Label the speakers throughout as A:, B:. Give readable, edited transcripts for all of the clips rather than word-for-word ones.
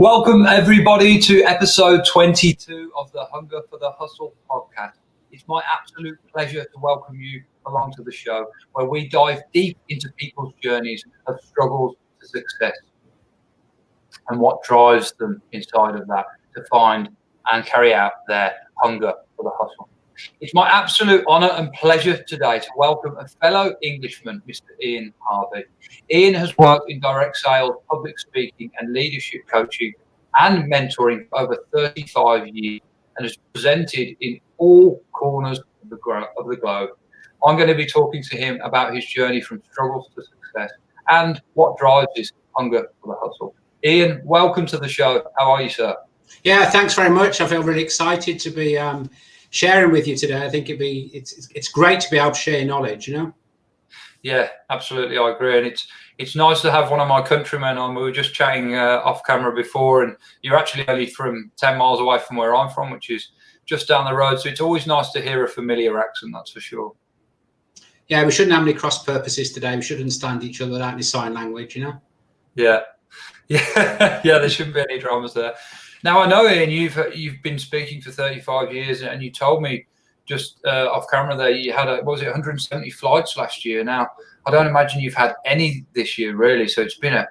A: Welcome everybody to episode 22 of the Hunger for the Hustle podcast. It's my absolute pleasure to welcome you along to the show where we dive deep into people's journeys of struggles to success and what drives them inside of that to find and carry out their hunger for the hustle. It's my absolute honour and pleasure today to welcome a fellow Englishman, Mr. Harvey. Ian has worked in direct sales, public speaking and leadership coaching and mentoring for over 35 years and has presented in all corners of the globe. I'm going to be talking to him about his journey from struggles to success and what drives his hunger for the hustle. Ian, welcome to the show. How are you, sir?
B: Yeah, thanks very much. I feel really excited to be sharing with you today. I think it's great to be able to share knowledge, you know?
A: Yeah, absolutely. I agree. And it's nice to have one of my countrymen on. We were just chatting off camera before, and you're actually only from 10 miles away from where I'm from, which is just down the road. So it's always nice to hear a familiar accent, that's for sure.
B: Yeah, we shouldn't have any cross purposes today. We should understand each other without any sign language, you know?
A: Yeah. Yeah, there shouldn't be any dramas there. Now, I know, Ian, you've been speaking for 35 years, and you told me just off camera there you had 170 flights last year. Now, I don't imagine you've had any this year, really. So it's been a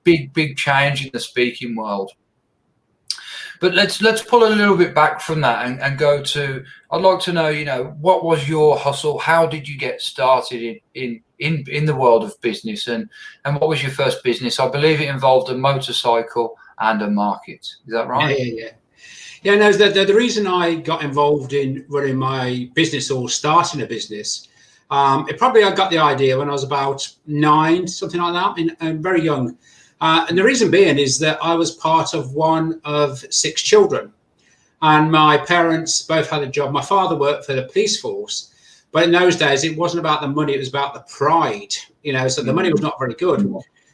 A: big change in the speaking world. But let's pull a little bit back from that and go to, I'd like to know, what was your hustle? How did you get started in the world of business? And what was your first business? I believe it involved a motorcycle and a market. Is that right?
B: Yeah, no, the reason I got involved in running my business or starting a business, I got the idea when I was about 9, something like that, and very young. And the reason being is that I was part of one of 6 children. And my parents both had a job. My father worked for the police force. But in those days, it wasn't about the money. It was about the pride, so the money was not very good.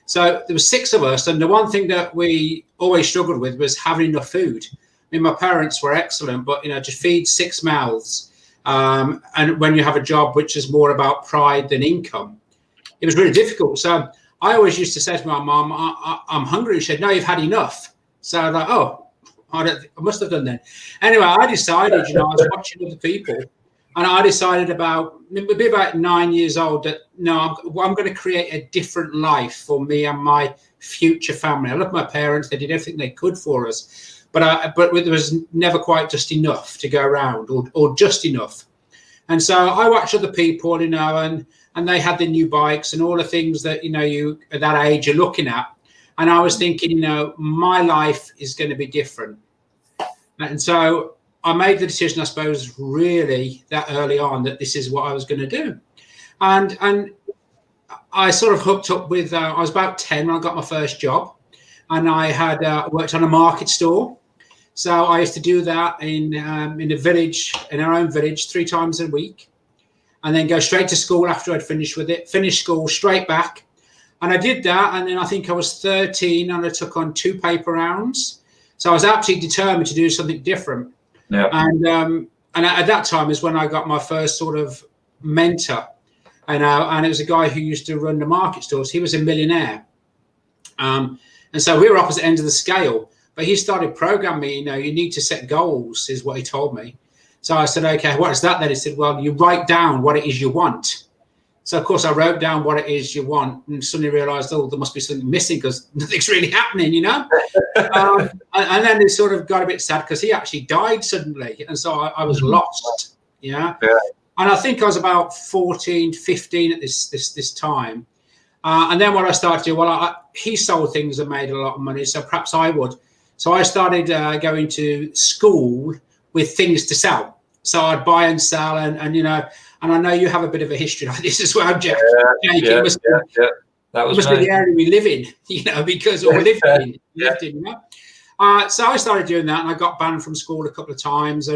B: So there were 6 of us. And the one thing that we always struggled with was having enough food. I mean, my parents were excellent, but, to feed 6 mouths. And when you have a job which is more about pride than income, it was really difficult. So I always used to say to my mom, I'm hungry. She said, no, you've had enough. So I was like, oh, I must have done then. Anyway, I decided, I was watching other people, and I decided maybe about 9 years old that, no, I'm going to create a different life for me and my future family. I love my parents. They did everything they could for us. But there was never quite just enough to go around or just enough. And so I watched other people, and they had the new bikes and all the things that, you at that age you're looking at. And I was thinking, my life is going to be different. And so I made the decision, I suppose, really that early on that this is what I was going to do. And I sort of hooked up with, I was about 10 when I got my first job. And I had worked on a market store. So I used to do that in a village, in our own village, 3 times a week. And then go straight to school after I'd finished with it, finish school, straight back. And I did that. And then I think I was 13 and I took on 2 paper rounds. So I was absolutely determined to do something different.
A: Yeah.
B: And at that time is when I got my first sort of mentor. And it was a guy who used to run the market stores. He was a millionaire. And so we were opposite ends of the scale. But he started programming me, you need to set goals, is what he told me. So I said, okay, what is that then? He said, well, you write down what it is you want. So, of course, I wrote down what it is you want and suddenly realized, there must be something missing because nothing's really happening, and then it sort of got a bit sad because he actually died suddenly. And so I was lost, And I think I was about 14, 15 at this time. And then what I started to do, he sold things and made a lot of money, so perhaps I would. So I started going to school with things to sell. So I'd buy and sell, and I know you have a bit of a history like this as well, Jeff.
A: Yeah. That was
B: be the area we live in, because or lived in. So I started doing that, and I got banned from school a couple of times,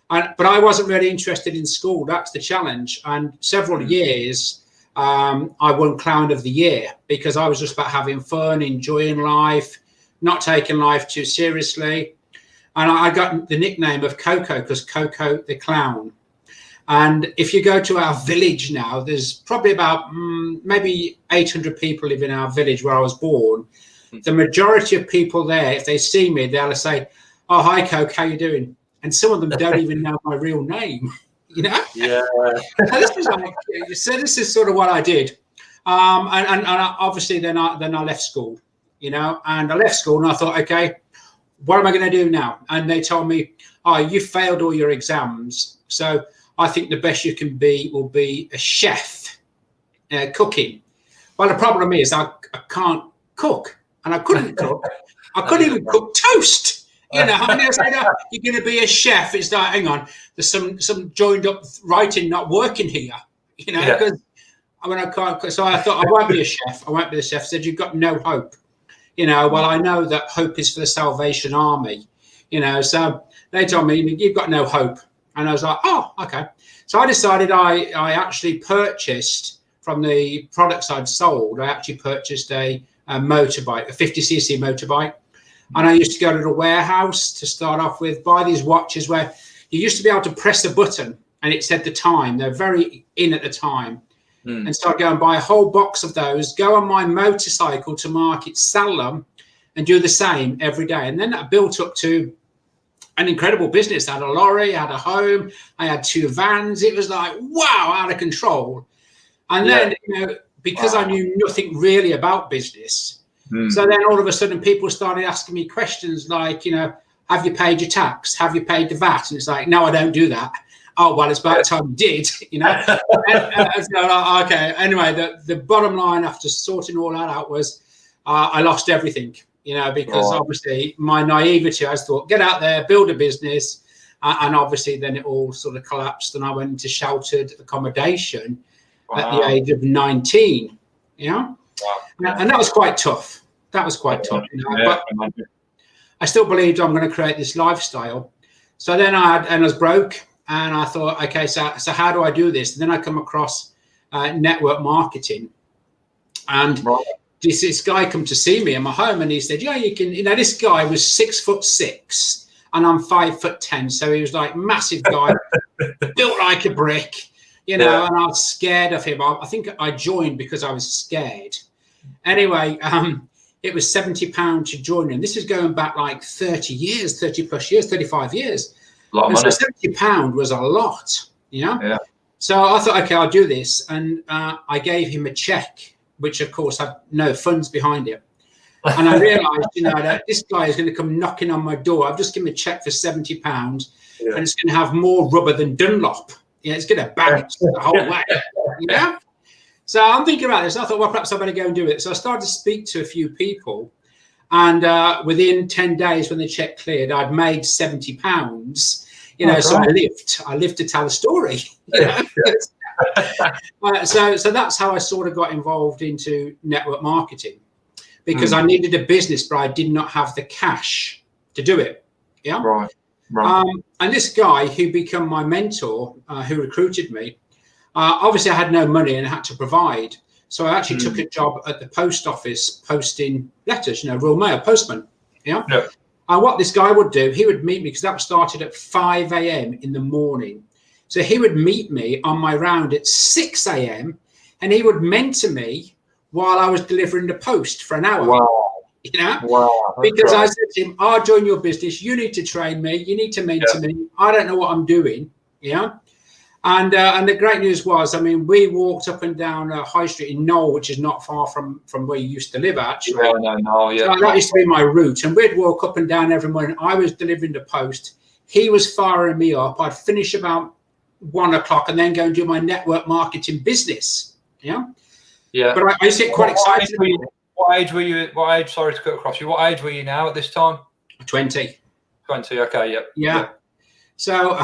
B: but I wasn't really interested in school. That's the challenge. And several years, I won Clown of the Year because I was just about having fun, enjoying life, not taking life too seriously. And I got the nickname of Coco because Coco the Clown. And if you go to our village now, there's probably about maybe 800 people live in our village where I was born. the majority of people there, if they see me, they'll say, "Oh, hi, Coke, how you doing?" And some of them don't even know my real name, you know?
A: Yeah.
B: So this is sort of what I did. And obviously then I left school, you know, and I left school and I thought, okay, what am I going to do now? And they told me, "Oh, you failed all your exams. So I think the best you can be will be a chef, cooking." Well, the problem is I can't cook, and I couldn't cook. I couldn't even cook toast. You know, I mean, I said, "Oh, you're going to be a chef." It's like, hang on, there's some joined up writing not working here. You know, because I can't. So I thought, I won't be a chef. I won't be the chef. Said, "You've got no hope." You know, well, I know that hope is for the Salvation Army. You know, so they told me, "You've got no hope," and I was like, "Oh, okay." So I decided I actually purchased from the products I'd sold. I actually purchased a motorbike, a 50cc motorbike. And I used to go to the warehouse to start off with, buy these watches where you used to be able to press a button and it said the time. They're very in at the time. And so I'd go and buy a whole box of those, go on my motorcycle to market, sell them, and do the same every day. And then that built up to an incredible business. I had a lorry, I had a home, I had 2 vans. It was like, wow, out of control. And then, you know, because I knew nothing really about business, so then all of a sudden people started asking me questions like, you know, have you paid your tax? Have you paid the VAT? And it's like, no, I don't do that. Oh, well, it's about time you did, you know. So, okay. Anyway, the bottom line after sorting all that out was I lost everything, you know, because obviously my naivety, I thought, get out there, build a business. And obviously then it all sort of collapsed and I went into sheltered accommodation at the age of 19, you know. And that was quite tough. That was quite tough, you know? But I still believed I'm going to create this lifestyle. So then I was broke and I thought, okay, so how do I do this? And then I come across network marketing. And this guy come to see me in my home and he said, yeah, you can, you know, this guy was 6'6" and I'm 5'10". So he was like massive guy, built like a brick, you know, and I was scared of him. I think I joined because I was scared. Anyway, it was £70 to join him. This is going back like 30 years, 30 plus years, 35 years. And so £70 was a lot, you know? Yeah. So I thought, okay, I'll do this. And I gave him a check, which of course had no funds behind it. And I realized, you know, that this guy is going to come knocking on my door. I've just given him a check for £70 and it's going to have more rubber than Dunlop. Yeah, it's going to bounce the whole way, you know? So I'm thinking about this. I thought, well, perhaps I better go and do it. So I started to speak to a few people. And within 10 days, when the check cleared, I'd made £70. You know, so I lived to tell a story. You know? So that's how I sort of got involved into network marketing, because I needed a business, but I did not have the cash to do it. Yeah. Right. And this guy who became my mentor, who recruited me, obviously I had no money and had to provide. So I actually took a job at the post office posting letters, you know, Royal Mail postman. Yeah. And what this guy would do, he would meet me, because that started at 5 a.m. in the morning. So he would meet me on my round at 6 a.m. and he would mentor me while I was delivering the post for an hour. Wow. You know, because I said to him, I'll join your business. You need to train me. You need to mentor me. I don't know what I'm doing. Yeah. And the great news was, I mean, we walked up and down High Street in Knoll, which is not far from where you used to live, actually. So that used to be my route. And we'd walk up and down every morning. I was delivering the post. He was firing me up. I'd finish about 1 o'clock and then go and do my network marketing business. Yeah. Yeah. But I used to get quite excited.
A: What age were you? What age? Sorry to cut across you. What age were you now at this time?
B: 20.
A: 20. Okay. Yeah.
B: So,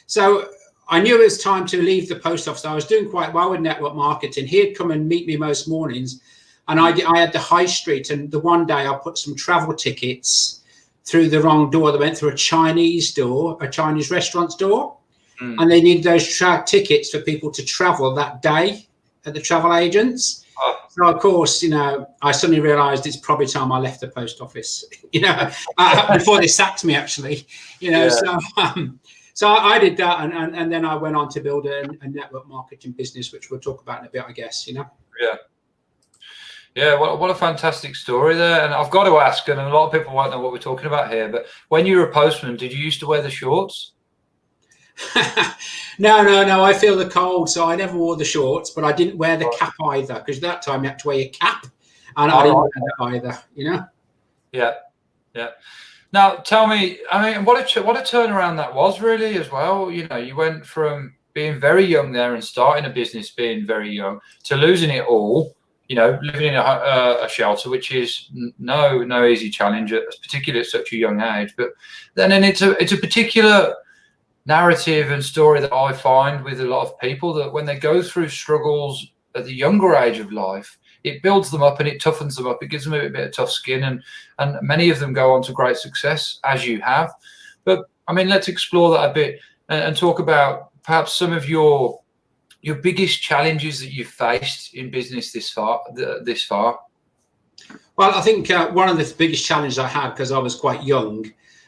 B: so I knew it was time to leave the post office. I was doing quite well with network marketing. He'd come and meet me most mornings, and I had the high street. And the one day I put some travel tickets through the wrong door. They went through a Chinese door, a Chinese restaurant's door, and they needed those tickets for people to travel that day at the travel agents. So, of course, you know, I suddenly realized it's probably time I left the post office, you know, before they sacked me, actually, you know. So I did that. And then I went on to build a network marketing business, which we'll talk about in a bit, I guess, you know.
A: Yeah, what a fantastic story there. And I've got to ask, and a lot of people won't know what we're talking about here, but when you were a postman, did you used to wear the shorts?
B: No. I feel the cold, so I never wore the shorts, but I didn't wear the cap either because that time you had to wear a cap, and I
A: All
B: didn't
A: right.
B: wear that either. You know.
A: Yeah, yeah. Now, tell me, I mean, what a turnaround that was really as well. You know, you went from being very young there and starting a business being very young to losing it all. You know, living in a shelter, which is no easy challenge, particularly at such a young age. But then, and it's a particular narrative and story that I find with a lot of people, that when they go through struggles at the younger age of life, it builds them up and it toughens them up. It gives them a bit of tough skin, and many of them go on to great success, as you have. But I mean, let's explore that a bit and talk about perhaps some of your biggest challenges that you've faced in business this far.
B: Well, I think one of the biggest challenges I had because I was quite young,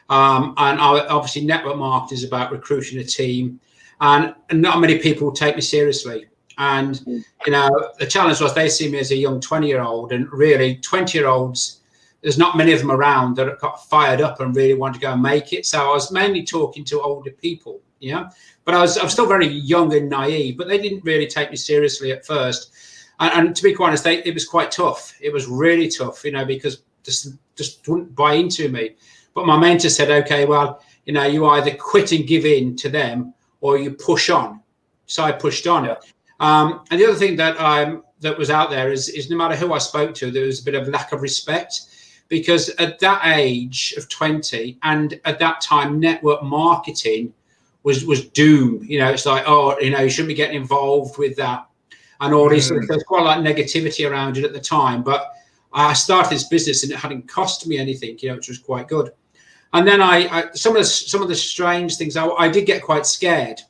B: and obviously network marketing is about recruiting a team, and not many people take me seriously. And you know, the challenge was they see me as a young 20-year-old, and really 20-year-olds, there's not many of them around that got fired up and really want to go and make it. So I was mainly talking to older people, yeah. But I'm still very young and naive, but they didn't really take me seriously at first. And to be quite honest, it was quite tough. It was really tough, you know, because just wouldn't buy into me. But my mentor said, okay, well, you know, you either quit and give in to them or you push on. So I pushed on.
A: Yeah.
B: And the other thing that was out there is no matter who I spoke to, there was a bit of lack of respect, because at that age of 20 and at that time, network marketing was doom. You know, it's like, oh, you know, you shouldn't be getting involved with that. And all these, there's quite a lot of negativity around it at the time. But I started this business and it hadn't cost me anything, you know, which was quite good. And then some of the strange things, I did get quite scared,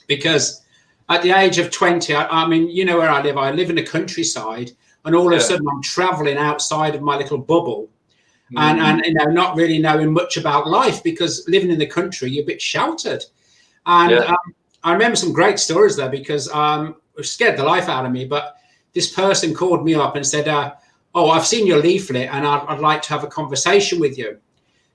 B: because at the age of 20, I mean, you know where I live in the countryside, and all of a sudden I'm traveling outside of my little bubble, and you know, not really knowing much about life, because living in the country, you're a bit sheltered. And I remember some great stories there, because it scared the life out of me. But this person called me up and said, oh, I've seen your leaflet and I'd like to have a conversation with you.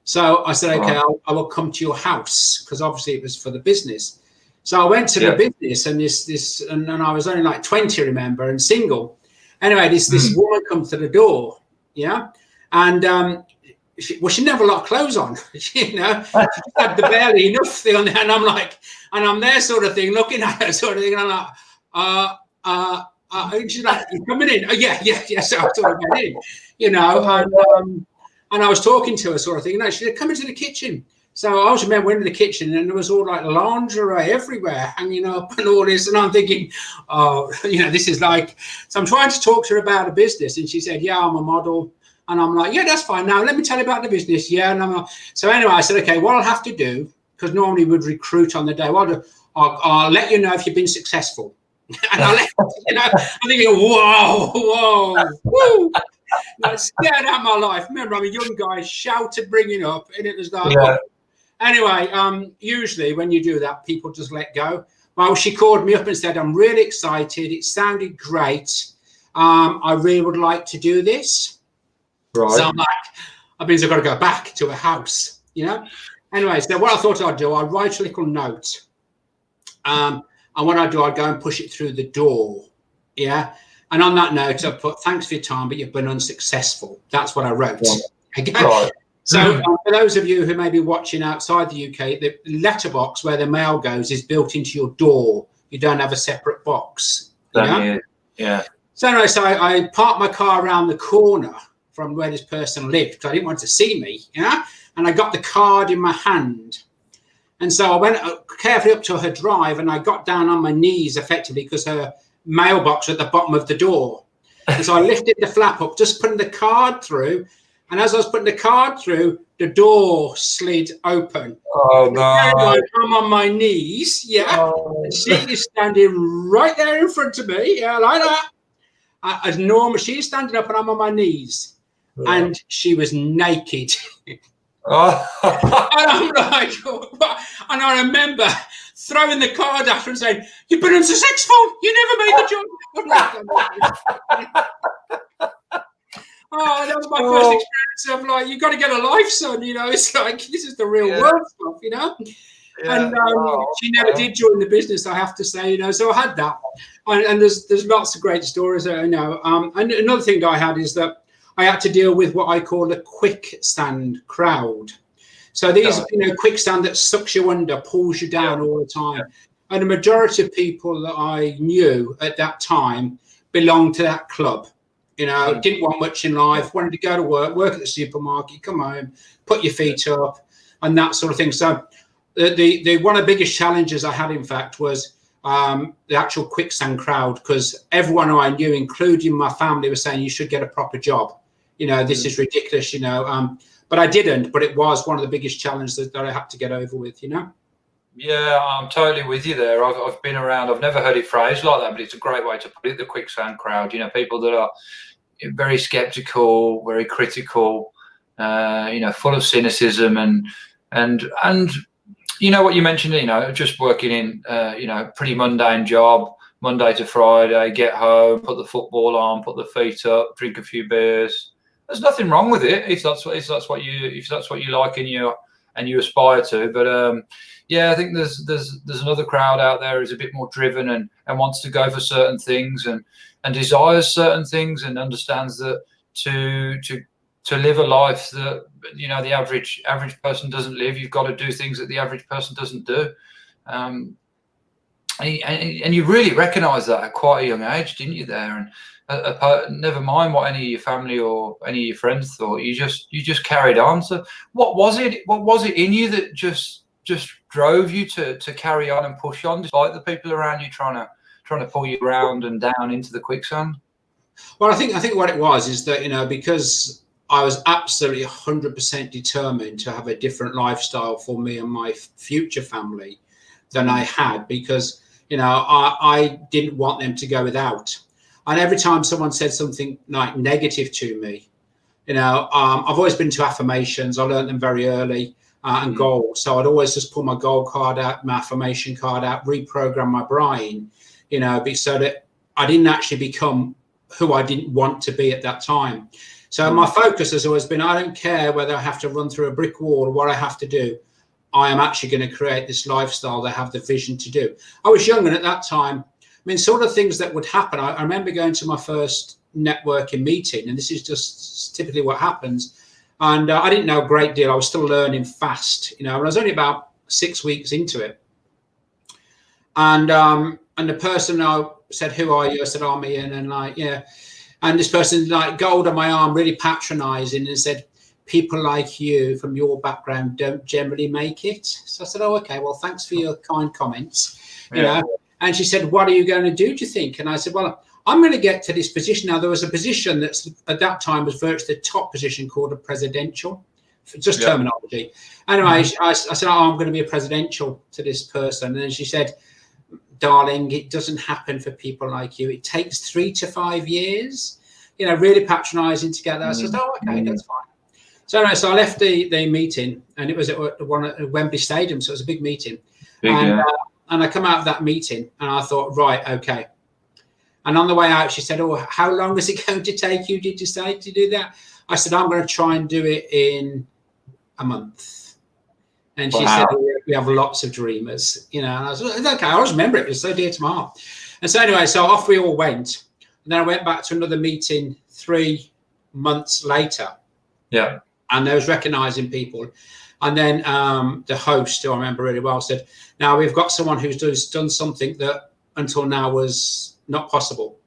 B: So I said, okay, I will come to your house, because obviously it was for the business. So I went to the business, and and I was only like 20, remember, and single. Anyway, this woman comes to the door, yeah, and she never got clothes on, you know, she just had the barely enough thing on there, and I'm like, and I'm there sort of thing, looking at her sort of thing, and I'm like, and she's like, you coming in? Oh, yeah. So I sort of went in, you know, and I was talking to her sort of thing. No, she said, come into the kitchen. So I always remember went into the kitchen, and there was all like lingerie everywhere hanging up and all this. And I'm thinking, oh, you know, this is like, so I'm trying to talk to her about a business. And she said, yeah, I'm a model. And I'm like, yeah, that's fine. Now let me tell you about the business. Yeah. And I'm like, so anyway, I said, okay, what I'll have to do, because normally we'd recruit on the day, I'll let you know if you've been successful. And I let, you know, I'm thinking, whoa, woo. That scared out my life. Remember, I'm a young guy, shouted bringing up, and it was like, oh. Anyway, usually when you do that, people just let go. Well, she called me up and said, I'm really excited. It sounded great. I really would like to do this. Right. So I'm like, that means I've got to go back to a house, you know? Anyway, so what I thought I'd do, I'd write a little note. And what I'd do, I'd go and push it through the door. Yeah. And on that note, I put, thanks for your time, but you've been unsuccessful. That's what I wrote. Okay. Right. So for those of you who may be watching outside the UK, the letterbox where the mail goes is built into your door. You don't have a separate box.
A: Yeah.
B: So anyway, so I parked my car around the corner from where this person lived, because I didn't want to see me, yeah? And I got the card in my hand. And so I went carefully up to her drive, and I got down on my knees effectively, because her mailbox was at the bottom of the door. And so I lifted the flap up, just putting the card through. And as I was putting the card through, the door slid open.
A: Oh, no.
B: I'm on my knees, yeah. Oh. And she is standing right there in front of me, yeah, like that. As normal, she's standing up and I'm on my knees. Oh. And she was naked. Oh. And I'm like, what? And I remember throwing the card at her and saying, you've been unsuccessful. You never made the job. Oh, that was my first
A: Oh,
B: experience of like, you've got to get a life, son. It's like, this is the real
A: yeah,
B: world stuff.
A: yeah.
B: And
A: Wow.
B: she never did join the business, I have to say. So I had that, and there's lots of great stories there. And another thing that I had is that I had to deal with what I call a quicksand crowd. So these, quicksand that sucks you under, pulls you down all the time. And the majority of people that I knew at that time belonged to that club. Didn't want much in life, wanted to go to work at the supermarket, come home, put your feet up, and that sort of thing. So the one of the biggest challenges I had, in fact, was the actual quicksand crowd, because everyone who I knew, including my family, was saying you should get a proper job. This is ridiculous. But I didn't. But it was one of the biggest challenges that I had to get over with.
A: Yeah, I'm totally with you there. I've been around. I've never heard it phrased like that, but it's a great way to put it. The quicksand crowd. People that are very skeptical, very critical. Full of cynicism and what you mentioned. Just working in pretty mundane job, Monday to Friday. Get home, put the football on, put the feet up, drink a few beers. There's nothing wrong with it if that's what you like and you aspire to. But I think there's another crowd out there who's a bit more driven and wants to go for certain things and desires certain things and understands that to live a life that the average person doesn't live, you've got to do things that the average person doesn't do. And you really recognise that at quite a young age, didn't you? There, and never mind what any of your family or any of your friends thought. You just carried on. So, what was it in you that just drove you to carry on and push on, despite the people around you trying to pull you around and down into the quicksand?
B: Well, I think what it was is that because I was absolutely 100% determined to have a different lifestyle for me and my future family than I had, because I didn't want them to go without. And every time someone said something like negative to me, I've always been to affirmations. I learned them very early, and goals. So I'd always just pull my goal card out, my affirmation card out, reprogram my brain, so that I didn't actually become who I didn't want to be at that time. So my focus has always been, I don't care whether I have to run through a brick wall or what I have to do. I am actually going to create this lifestyle that I have the vision to do. I was young, and at that time, sort of things that would happen. I remember going to my first networking meeting, and this is just typically what happens. And I didn't know a great deal. I was still learning fast, and I was only about 6 weeks into it. And the person said, "Who are you?" I said, "I'm Ian," and and this person gold on my arm, really patronising, and said, "People like you from your background don't generally make it." So I said, "Oh, okay. Well, thanks for your kind comments." And she said, "What are you going to do you think?" And I said, "Well, I'm going to get to this position." Now, there was a position that's at that time was virtually the top position, called a presidential, just terminology. Anyway, I said, "Oh, I'm going to be a presidential to this person." And then she said, "Darling, it doesn't happen for people like you. It takes 3 to 5 years." Really patronising to get that. I said, "Oh, okay, that's fine." So anyway, so I left the meeting, and it was at Wembley Stadium, so it was a big meeting. And I come out of that meeting, and I thought, right, okay. And on the way out, she said, "Oh, how long is it going to take you to decide to do that?" I said, "I'm going to try and do it in a month." And she said, "We have lots of dreamers," And I said, "Okay, I'll remember it. It's so dear to my heart." And so anyway, so off we all went. And then I went back to another meeting 3 months later.
A: Yeah.
B: And there was recognising people. And then the host, who I remember really well, said, "Now we've got someone who's done something that until now was not possible."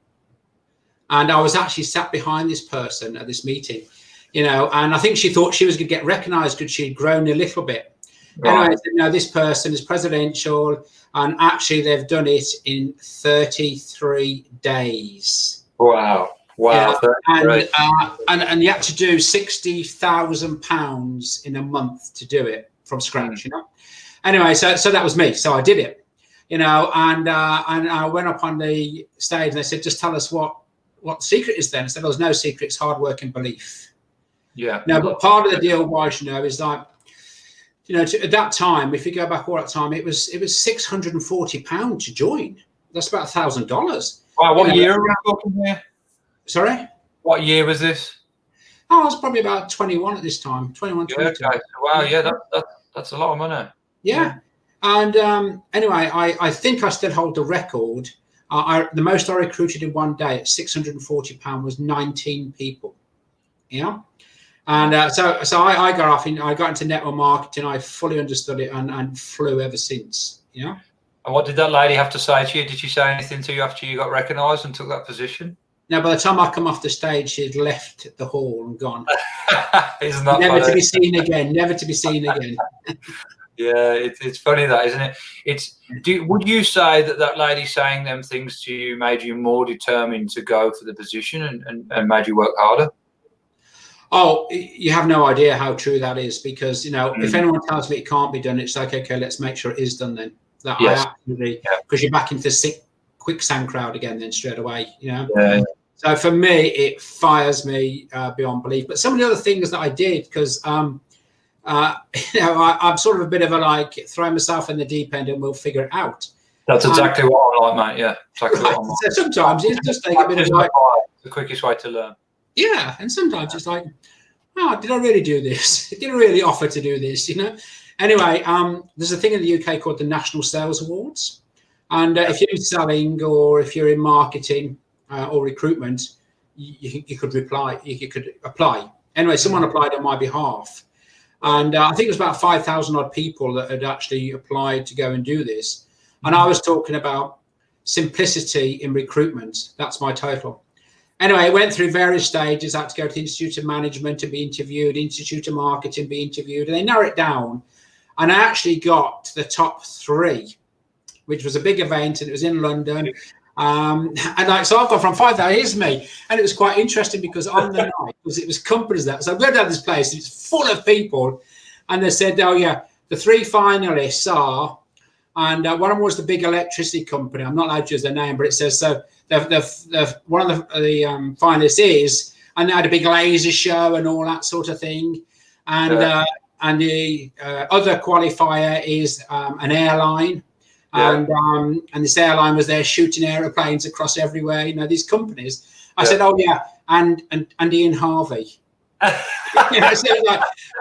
B: And I was actually sat behind this person at this meeting, and I think she thought she was going to get recognised because she'd grown a little bit. Right. Anyway, I said, "No, this person is presidential, and actually they've done it in 33 days.
A: Wow.
B: And you had to do £60,000 in a month to do it from scratch, Anyway, so that was me. So I did it, and I went up on the stage, and they said, "Just tell us what the secret is." Then I said, "There's no secret. It's hard work and belief."
A: Yeah.
B: No, but part of the deal was, is like, at that time, if you go back all that time, it was £640 to join. That's about $1,000.
A: Wow. What year are we talking here?
B: Sorry?
A: What year was this?
B: I was probably about 21 at this time, 21, 22.
A: Okay. Wow, yeah, that's a lot of money.
B: Yeah. And anyway, I think I still hold the record. The most I recruited in one day at £640 was 19 people. Yeah. And so I got off I got into network marketing. I fully understood it and flew ever since. Yeah.
A: And what did that lady have to say to you? Did she say anything to you after you got recognised and took that position?
B: Now, by the time I come off the stage, she'd left the hall and gone.
A: Isn't that
B: never
A: funny?
B: to be seen again. Never to be seen again.
A: Yeah, it's funny that, isn't it? Would you say that lady saying them things to you made you more determined to go for the position and made you work harder?
B: Oh, you have no idea how true that is, because if anyone tells me it can't be done, it's like, okay, let's make sure it is done then. That
A: yes.
B: I absolutely, because you're back into the quicksand crowd again then straight away.
A: Yeah.
B: So for me, it fires me beyond belief. But some of the other things that I did, because I'm sort of a bit of a throw myself in the deep end and we'll figure it out.
A: That's exactly what I like, mate. Yeah, exactly what I'm like.
B: So sometimes it just take a bit of
A: the quickest way to learn.
B: Yeah, and sometimes it's like, oh, did I really do this? Did I really offer to do this? Anyway, there's a thing in the UK called the National Sales Awards, and if you're in selling or if you're in marketing or recruitment, you could apply. Anyway, someone applied on my behalf, and I think it was about 5,000 odd people that had actually applied to go and do this. And I was talking about simplicity in recruitment. That's my title. Anyway, I went through various stages. I had to go to the Institute of Management to be interviewed, Institute of Marketing be interviewed, and they narrowed it down. And I actually got to the top 3, which was a big event, and it was in London. So I've gone from 5,000, here's me. And it was quite interesting because on the night, because it was companies that, so I went down this place, it's full of people, and they said, oh yeah, the 3 finalists are, and one of them was the big electricity company. I'm not allowed to use their name, but it says, so one of the finalists is, and they had a big laser show and all that sort of thing. And the other qualifier is an airline. And this airline was there shooting aeroplanes across everywhere, these companies. I said, oh yeah, and Ian Harvey. So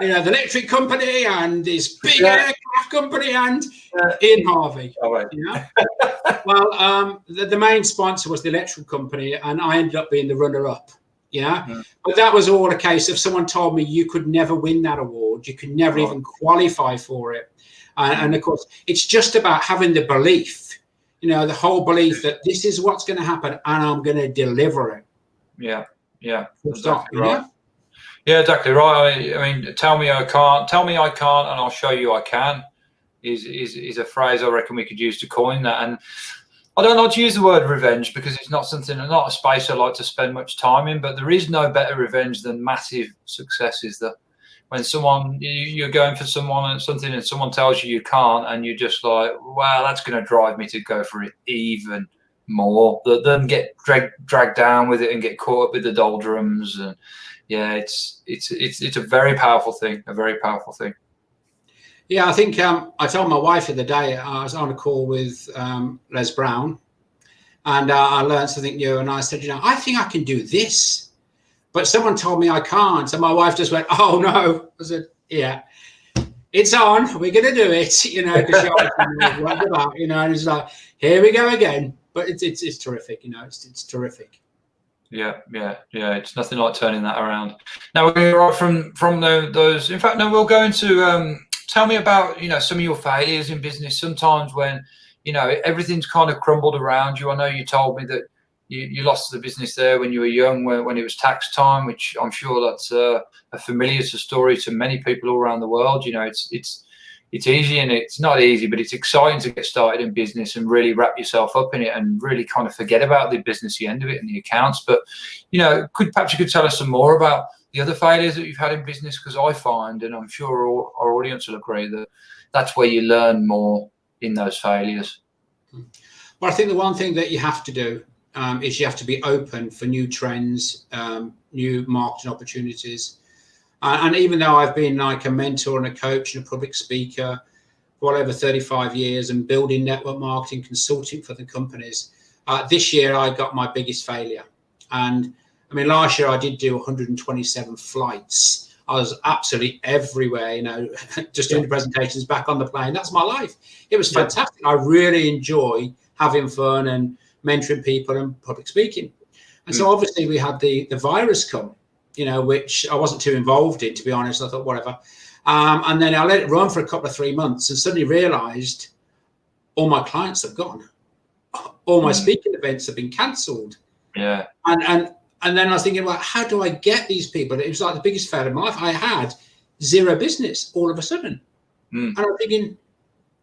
B: the electric company and this big aircraft company and Ian Harvey. Well, the main sponsor was the electrical company, and I ended up being the runner-up. But that was all a case of someone told me you could never win that award, you could never even qualify for it. And of course, it's just about having the belief, the whole belief that this is what's going to happen and I'm going to deliver it.
A: Yeah.
B: Exactly
A: right. Yeah, exactly right. I mean, tell me I can't, and I'll show you I can is a phrase I reckon we could use to coin that. And I don't like to use the word revenge because it's not a space I like to spend much time in, but there is no better revenge than massive successes. That when you're going for something and someone tells you can't, and you're just like, wow, that's going to drive me to go for it even more, then get dragged down with it and get caught up with the doldrums. And yeah, it's a very powerful thing,
B: Yeah, I think I told my wife the other day, I was on a call with Les Brown, and I learned something new, and I said, I think I can do this, but someone told me I can't. And my wife just went, oh no. I said, yeah, it's on, we're going to do it, because she always knows about, and it's like, here we go again. But it's terrific, it's terrific.
A: Yeah. It's nothing like turning that around. Now we're going to go from those. In fact, no, we'll go into tell me about some of your failures in business. Sometimes when everything's kind of crumbled around you. I know you told me that you lost the business there when you were young, when it was tax time, which I'm sure that's a familiar story to many people all around the world. It's easy, and it's not easy, but it's exciting to get started in business and really wrap yourself up in it and really kind of forget about the businessy end of it and the accounts. But, perhaps you could tell us some more about the other failures that you've had in business, because I find, and I'm sure our audience will agree, that that's where you learn more in those failures.
B: Well, I think the one thing that you have to do is you have to be open for new trends, new marketing opportunities. And even though I've been like a mentor and a coach and a public speaker for well over 35 years and building network marketing consulting for the companies, this year I got my biggest failure. And I mean, last year I did do 127 flights. I was absolutely everywhere, you know, just doing the presentations, back on the plane. That's my life. It was fantastic. I really enjoy having fun and mentoring people and public speaking. And so obviously we had the virus come, you know, which I wasn't too involved in, to be honest. I thought, whatever. And then I let it run for a couple of 3 months and suddenly realized all my clients have gone. All my speaking events have been cancelled.
A: Yeah.
B: And then I was thinking, well, how do I get these people? It was like the biggest failure of my life. I had zero business all of a sudden. And I'm thinking,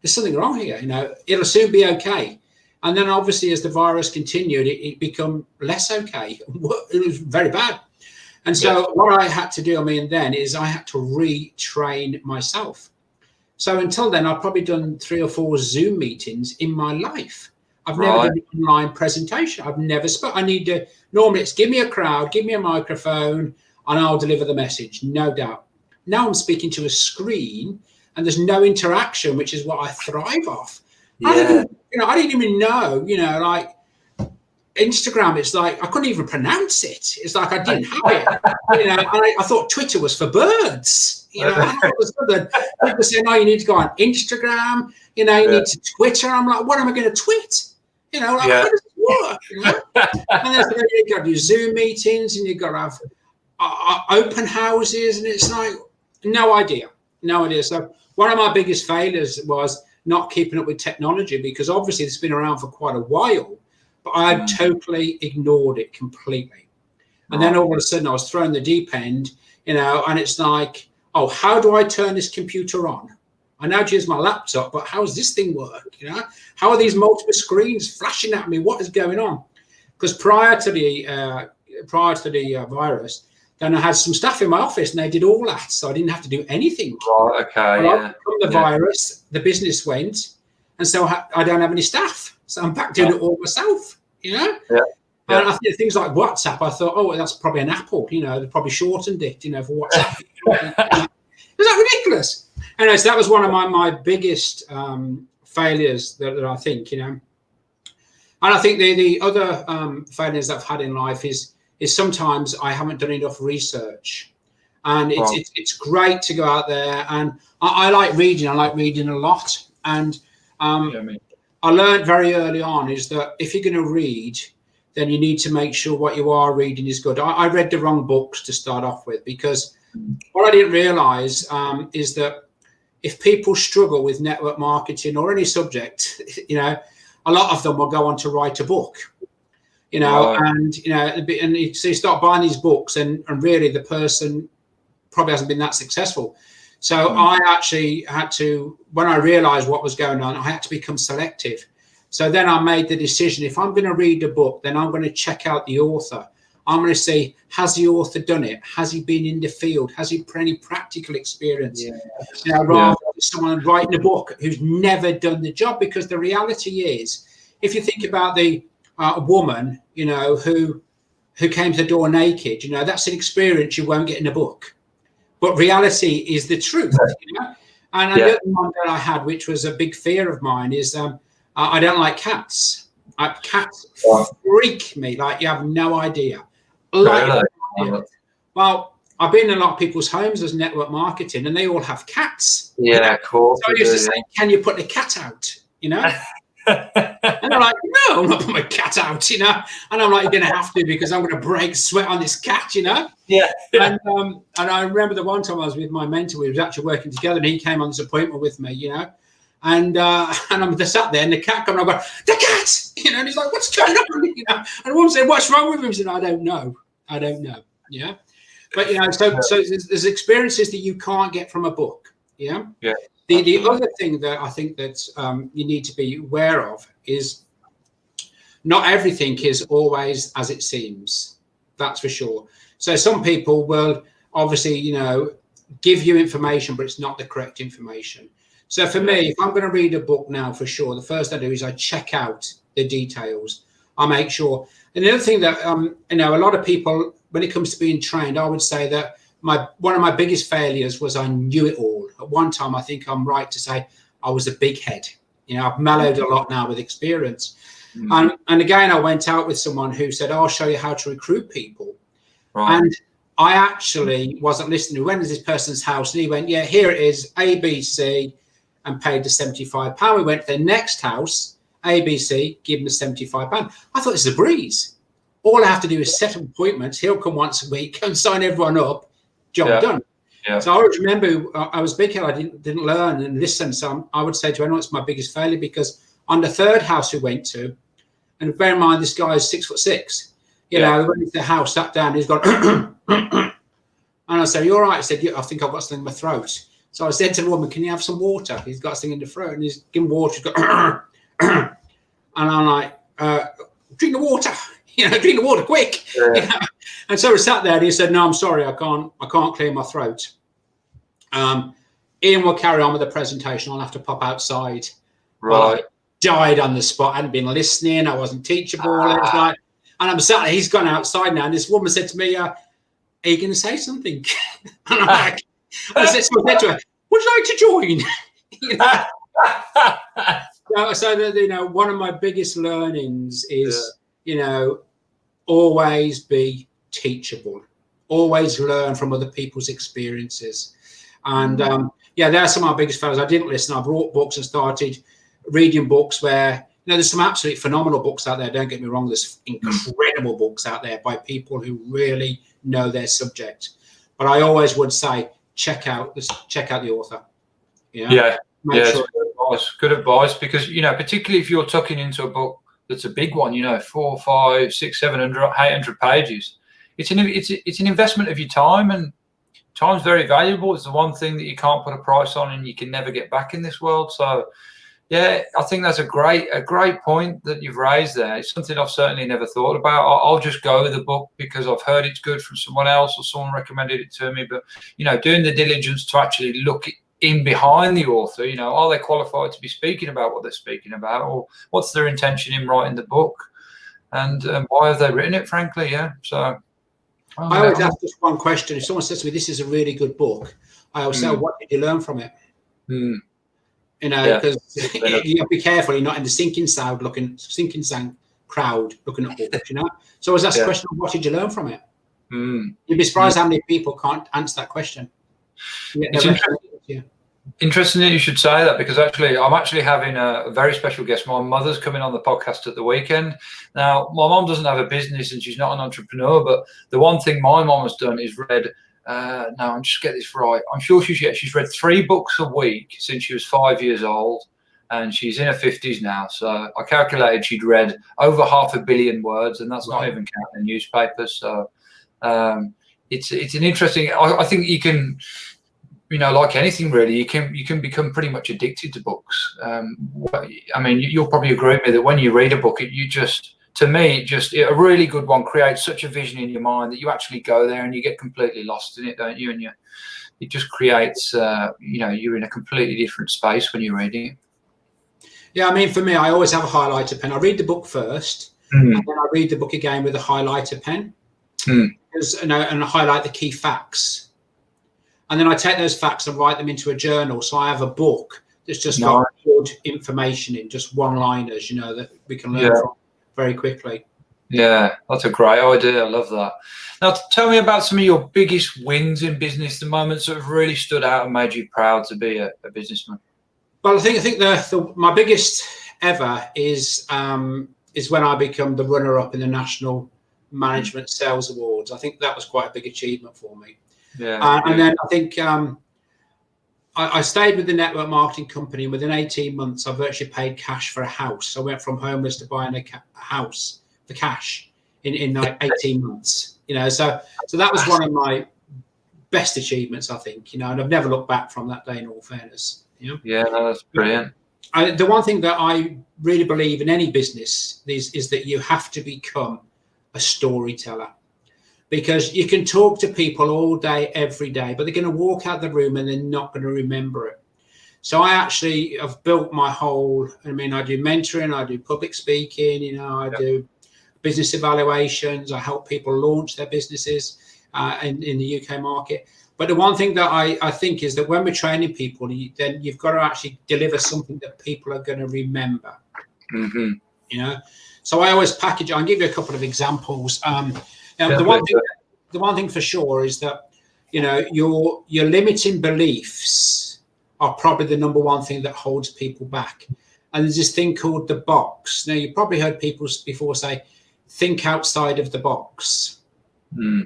B: there's something wrong here. You know, it'll soon be okay. And then obviously as the virus continued, it became less okay. It was very bad. And so what I had to do, I mean, then is I had to retrain myself. So until then, I've probably done 3 or 4 Zoom meetings in my life. I've never done an online presentation. I've never spoken. I need to, normally it's give me a crowd, give me a microphone, and I'll deliver the message, no doubt. Now I'm speaking to a screen and there's no interaction, which is what I thrive off. I didn't even know, you know, like Instagram, it's like, I couldn't even pronounce it. It's like I didn't have it, you know, and I thought Twitter was for birds, you know, and all of a sudden people say, no, you need to go on Instagram, you know, you need to Twitter. I'm like, what am I going to tweet? You know, like, how does it work? You know? And then you've got to do Zoom meetings and you've got to have open houses, and it's like, no idea. So one of my biggest failures was not keeping up with technology, because obviously it's been around for quite a while, but I had totally ignored it completely. And then all of a sudden I was thrown the deep end, you know, and it's like, oh, how do I turn this computer on? I now use my laptop, but how does this thing work? You know, how are these multiple screens flashing at me? What is going on? Because prior to the virus, then I had some staff in my office and they did all that, so I didn't have to do anything.
A: Right, okay,
B: From the virus, the business went, and so I don't have any staff, so I'm back doing it all myself. You know. And I think things like WhatsApp, I thought, oh, that's probably an Apple. You know, they probably shortened it, you know, for WhatsApp. Is that ridiculous? Anyway, so that was one of my biggest failures that I think, you know. And I think the other failures I've had in life is sometimes I haven't done enough research. And it's great to go out there. And I like reading. I like reading a lot. And I learned very early on is that if you're going to read, then you need to make sure what you are reading is good. I read the wrong books to start off with, because what I didn't realize is that if people struggle with network marketing or any subject, you know, a lot of them will go on to write a book, you know, and, you know, and so you start buying these books and really the person probably hasn't been that successful. So I actually had to, when I realized what was going on, I had to become selective. So then I made the decision, if I'm going to read a book, then I'm going to check out the author. I'm going to say, has the author done it? Has he been in the field? Has he any practical experience? You know, rather than someone writing a book who's never done the job. Because the reality is, if you think about the woman, you know, who came to the door naked, you know, that's an experience you won't get in a book. But reality is the truth, you know. And the other one that I had, which was a big fear of mine, is I don't like cats. Cats freak me like you have no idea. Well, I've been in a lot of people's homes as network marketing, and they all have cats.
A: Yeah, cool.
B: So I used to say, "Can you put the cat out?" You know, and they're like, "No, I'm not putting my cat out." You know, and I'm like, "You're going to have to, because I'm going to break sweat on this cat." You know. And I remember the one time I was with my mentor. We was actually working together, and he came on this appointment with me. You know. And I'm just sat there, and the cat comes, and I go, "The cat!" You know, and he's like, "What's going on?" You know, and I won't say, "What's wrong with him?" He said, "I don't know. Yeah, but you know, so there's experiences that you can't get from a book. Yeah. The other thing that I think that you need to be aware of is not everything is always as it seems. That's for sure. So some people will obviously, you know, give you information, but it's not the correct information. So for me, if I'm going to read a book now, for sure, the first I do is I check out the details. I make sure. And the other thing that, you know, a lot of people, when it comes to being trained, I would say that one of my biggest failures was I knew it all. At one time, I think I'm right to say I was a big head. You know, I've mellowed a lot now with experience. And again, I went out with someone who said, "I'll show you how to recruit people."
A: Right.
B: And I actually wasn't listening. We went to this person's house and he went, yeah, here it is, ABC, and paid the £75. We went to the next house, ABC, give him the £75. I thought this is a breeze. All I have to do is set up appointments. He'll come once a week and sign everyone up. Job done.
A: Yeah.
B: So I always remember I was big head. I didn't learn and listen. So I would say to anyone, it's my biggest failure, because on the third house we went to, and bear in mind this guy is 6'6". You know, we went into the house, sat down, he's gone, and I said, "You all right?" He said, "Yeah, I think I've got something in my throat." So I said to the woman, "Can you have some water?" He's got something in the throat, and he's giving water. He's got, and I'm like, "Drink the water, you know, drink the water quick."
A: Yeah.
B: You know? And so we sat there, and he said, "No, I'm sorry, I can't clear my throat. Ian will carry on with the presentation. I'll have to pop outside."
A: Right.
B: Well, I died on the spot. I hadn't been listening. I wasn't teachable. It was like, and I'm sat there. He's gone outside now, and this woman said to me, "Are you going to say something?" And I'm like, I said to her, "Would you like to join?" You know? So that, you know, one of my biggest learnings is, you know, always be teachable. Always learn from other people's experiences. And they're some of my biggest failures. I didn't listen. I brought books and started reading books where, you know, there's some absolutely phenomenal books out there. Don't get me wrong. There's incredible books out there by people who really know their subject. But I always would say, check out the author.
A: Sure. Good advice, because, you know, particularly if you're tucking into a book that's a big one, you know, 400, 500, 600, 700, 800 pages. It's an investment of your time, and time's very valuable. It's the one thing that you can't put a price on, and you can never get back in this world. So, yeah, I think that's a great point that you've raised there. It's something I've certainly never thought about. I'll just go with the book because I've heard it's good from someone else or someone recommended it to me. But, you know, doing the diligence to actually look in behind the author, you know, are they qualified to be speaking about what they're speaking about, or what's their intention in writing the book, and why have they written it, frankly? Yeah. So
B: I always ask just one question. If someone says to me, "This is a really good book," I always say, "What did you learn from it?" You know, because you have to be careful. You're not in the sinking sand crowd looking at books, you know. So I always ask the question, "What did you learn from it?" You'd be surprised how many people can't answer that question.
A: Interesting that you should say that, because I'm actually having a very special guest. My mother's coming on the podcast at the weekend. Now, my mom doesn't have a business and she's not an entrepreneur, but the one thing my mom has done is read, I'm just get this right. I'm sure she's read 3 books a week since she was 5 years old, and she's in her 50s now. So I calculated she'd read over 500 million words, and that's not even counting the newspapers. So it's an interesting. I think you can. You know, like anything really, you can become pretty much addicted to books. I mean, you'll probably agree with me that when you read a book, a really good one creates such a vision in your mind that you actually go there and you get completely lost in it, don't you? And it just creates, you know, you're in a completely different space when you're reading it.
B: Yeah, I mean, for me, I always have a highlighter pen. I read the book first, and then I read the book again with a highlighter pen, and I highlight the key facts. And then I take those facts and write them into a journal. So I have a book that's just got good information in, just one-liners, you know, that we can learn from very quickly.
A: Yeah, that's a great idea. I love that. Now, tell me about some of your biggest wins in business, the moments that have really stood out and made you proud to be a businessman.
B: Well, I think my biggest ever is when I become the runner-up in the National Management Sales Awards. I think that was quite a big achievement for me. And then I think I stayed with the network marketing company, and within 18 months, I virtually paid cash for a house. I went from homeless to buying a house for cash in like 18 months. You know, so that was one of my best achievements, I think. You know, and I've never looked back from that day. In all fairness, you know. Yeah,
A: no, that's brilliant.
B: The one thing that I really believe in any business is that you have to become a storyteller. Because you can talk to people all day, every day, but they're going to walk out the room and they're not going to remember it. So I actually have built my whole, I do mentoring, I do public speaking, you know, I do business evaluations, I help people launch their businesses in the UK market. But the one thing that I think is that when we're training people, then you've got to actually deliver something that people are going to remember. You know, so I always package. I'll give you a couple of examples. The one thing the one thing for sure is that, you know, your limiting beliefs are probably the number one thing that holds people back. And there's this thing called the box. Now, you've probably heard people before say, think outside of the box.
A: Mm.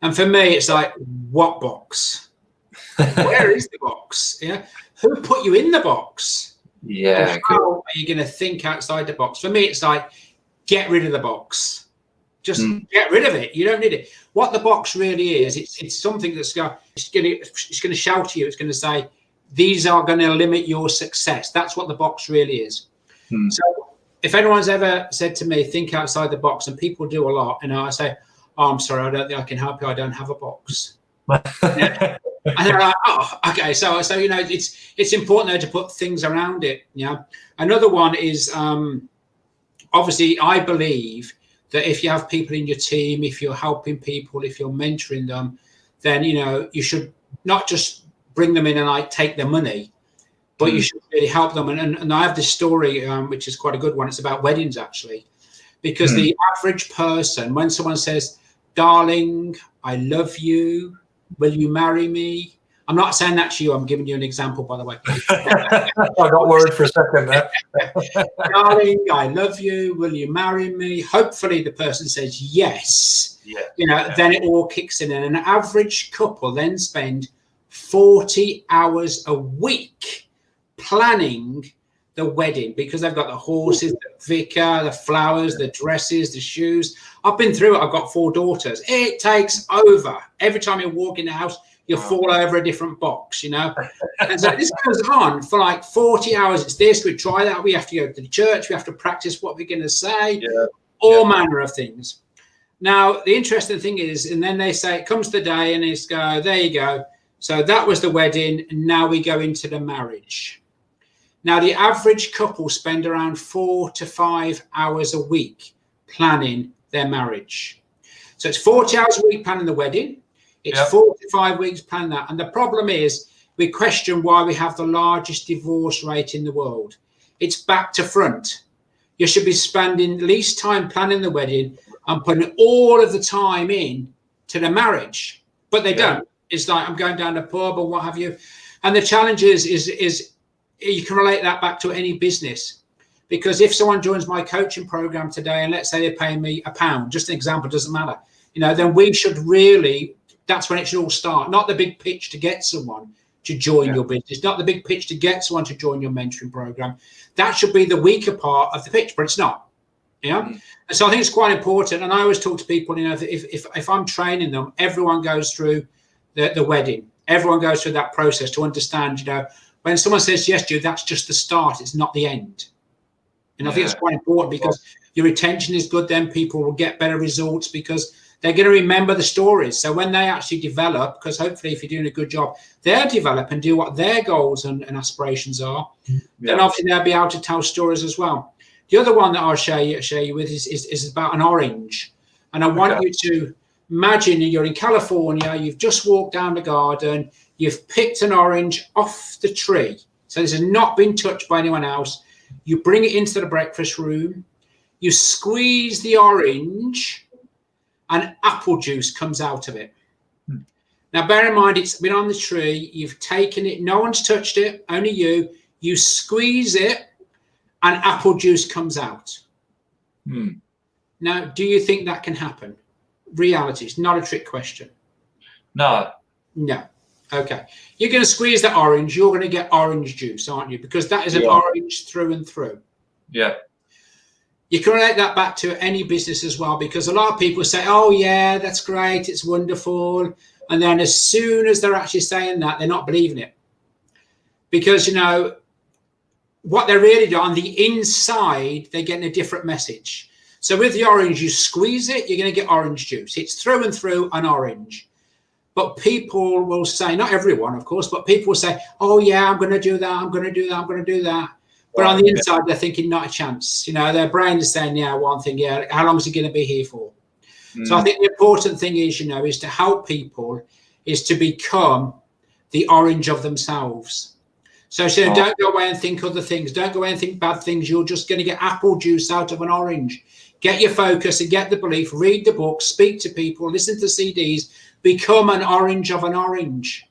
B: And for me, it's like, what box? Where is the box? Yeah. Who put you in the box?
A: Yeah.
B: And how are you going to think outside the box? For me, it's like, get rid of the box. Just get rid of it. You don't need it. What the box really is, it's something that's going to shout to you. It's going to say, these are going to limit your success. That's what the box really is. So if anyone's ever said to me, think outside the box, and people do a lot, and I say, oh, I'm sorry, I don't think I can help you. I don't have a box. Yeah. And they're like, oh, okay. So you know, it's important though to put things around it. Yeah. Another one is obviously I believe that if you have people in your team, if you're helping people, if you're mentoring them, then you know you should not just bring them in and like take their money, but you should really help them. And I have this story which is quite a good one. It's about weddings actually, because the average person, when someone says, "Darling, I love you. Will you marry me?" I'm not saying that to you. I'm giving you an example, by the way.
A: I got worried for a second there.
B: Darling, I love you. Will you marry me? Hopefully the person says yes.
A: Yeah.
B: You know, then it all kicks in. And an average couple then spend 40 hours a week planning the wedding, because they've got the horses, the vicar, the flowers, the dresses, the shoes. I've been through it. I've got 4 daughters. It takes over. Every time you walk in the house, you fall over a different box, you know. And so this goes on for like 40 hours. It's this, we try that. We have to go to the church. We have to practice what we're going to say. All manner of things. Now, the interesting thing is, and then they say, it comes the day and it's go, there you go. So that was the wedding. And now we go into the marriage. Now, the average couple spend around 4 to 5 hours a week planning their marriage. So it's 40 hours a week planning the wedding. It's 4 to 5 weeks planning that. And the problem is we question why we have the largest divorce rate in the world. It's back to front. You should be spending least time planning the wedding and putting all of the time in to the marriage. But they don't. It's like, I'm going down the pub or what have you. And the challenge is you can relate that back to any business. Because if someone joins my coaching program today, and let's say they're paying me £1, just an example, doesn't matter, you know, then we should really, that's when it should all start. Not the big pitch to get someone to join your business, not the big pitch to get someone to join your mentoring program. That should be the weaker part of the pitch, but it's not. You know? And so I think it's quite important. And I always talk to people, you know, if I'm training them, everyone goes through the wedding. Everyone goes through that process to understand, you know, when someone says yes to you, that's just the start. It's not the end. And I think it's quite important, because your retention is good. Then people will get better results because they're going to remember the stories. So when they actually develop, because hopefully if you're doing a good job, they'll develop and do what their goals and aspirations are. Then obviously they'll be able to tell stories as well. The other one that I'll share you with is about an orange. And I want you to imagine you're in California, you've just walked down the garden, you've picked an orange off the tree. So this has not been touched by anyone else. You bring it into the breakfast room, you squeeze the orange, and apple juice comes out of it. Now, bear in mind, it's been on the tree. You've taken it. No one's touched it, only you. You squeeze it, and apple juice comes out. Now, do you think that can happen? Reality. It's not a trick question.
A: No.
B: No. Okay. You're going to squeeze the orange. You're going to get orange juice, aren't you? Because that is an orange through and through.
A: Yeah.
B: You can relate that back to any business as well, because a lot of people say, oh, yeah, that's great. It's wonderful. And then as soon as they're actually saying that, they're not believing it. Because, you know, what they're really doing on the inside, they're getting a different message. So with the orange, you squeeze it, you're going to get orange juice. It's through and through an orange. But people will say, not everyone, of course, but people will say, oh, yeah, I'm going to do that. I'm going to do that. I'm going to do that. But on the inside, they're thinking, not a chance. You know, their brain is saying, yeah, one thing, yeah, how long is he going to be here for? So I think the important thing is, you know, is to help people, is to become the orange of themselves. So don't go away and think other things. Don't go away and think bad things. You're just going to get apple juice out of an orange. get your focus and get the belief, read the book, speak to people, listen to CDs, become an orange of an orange.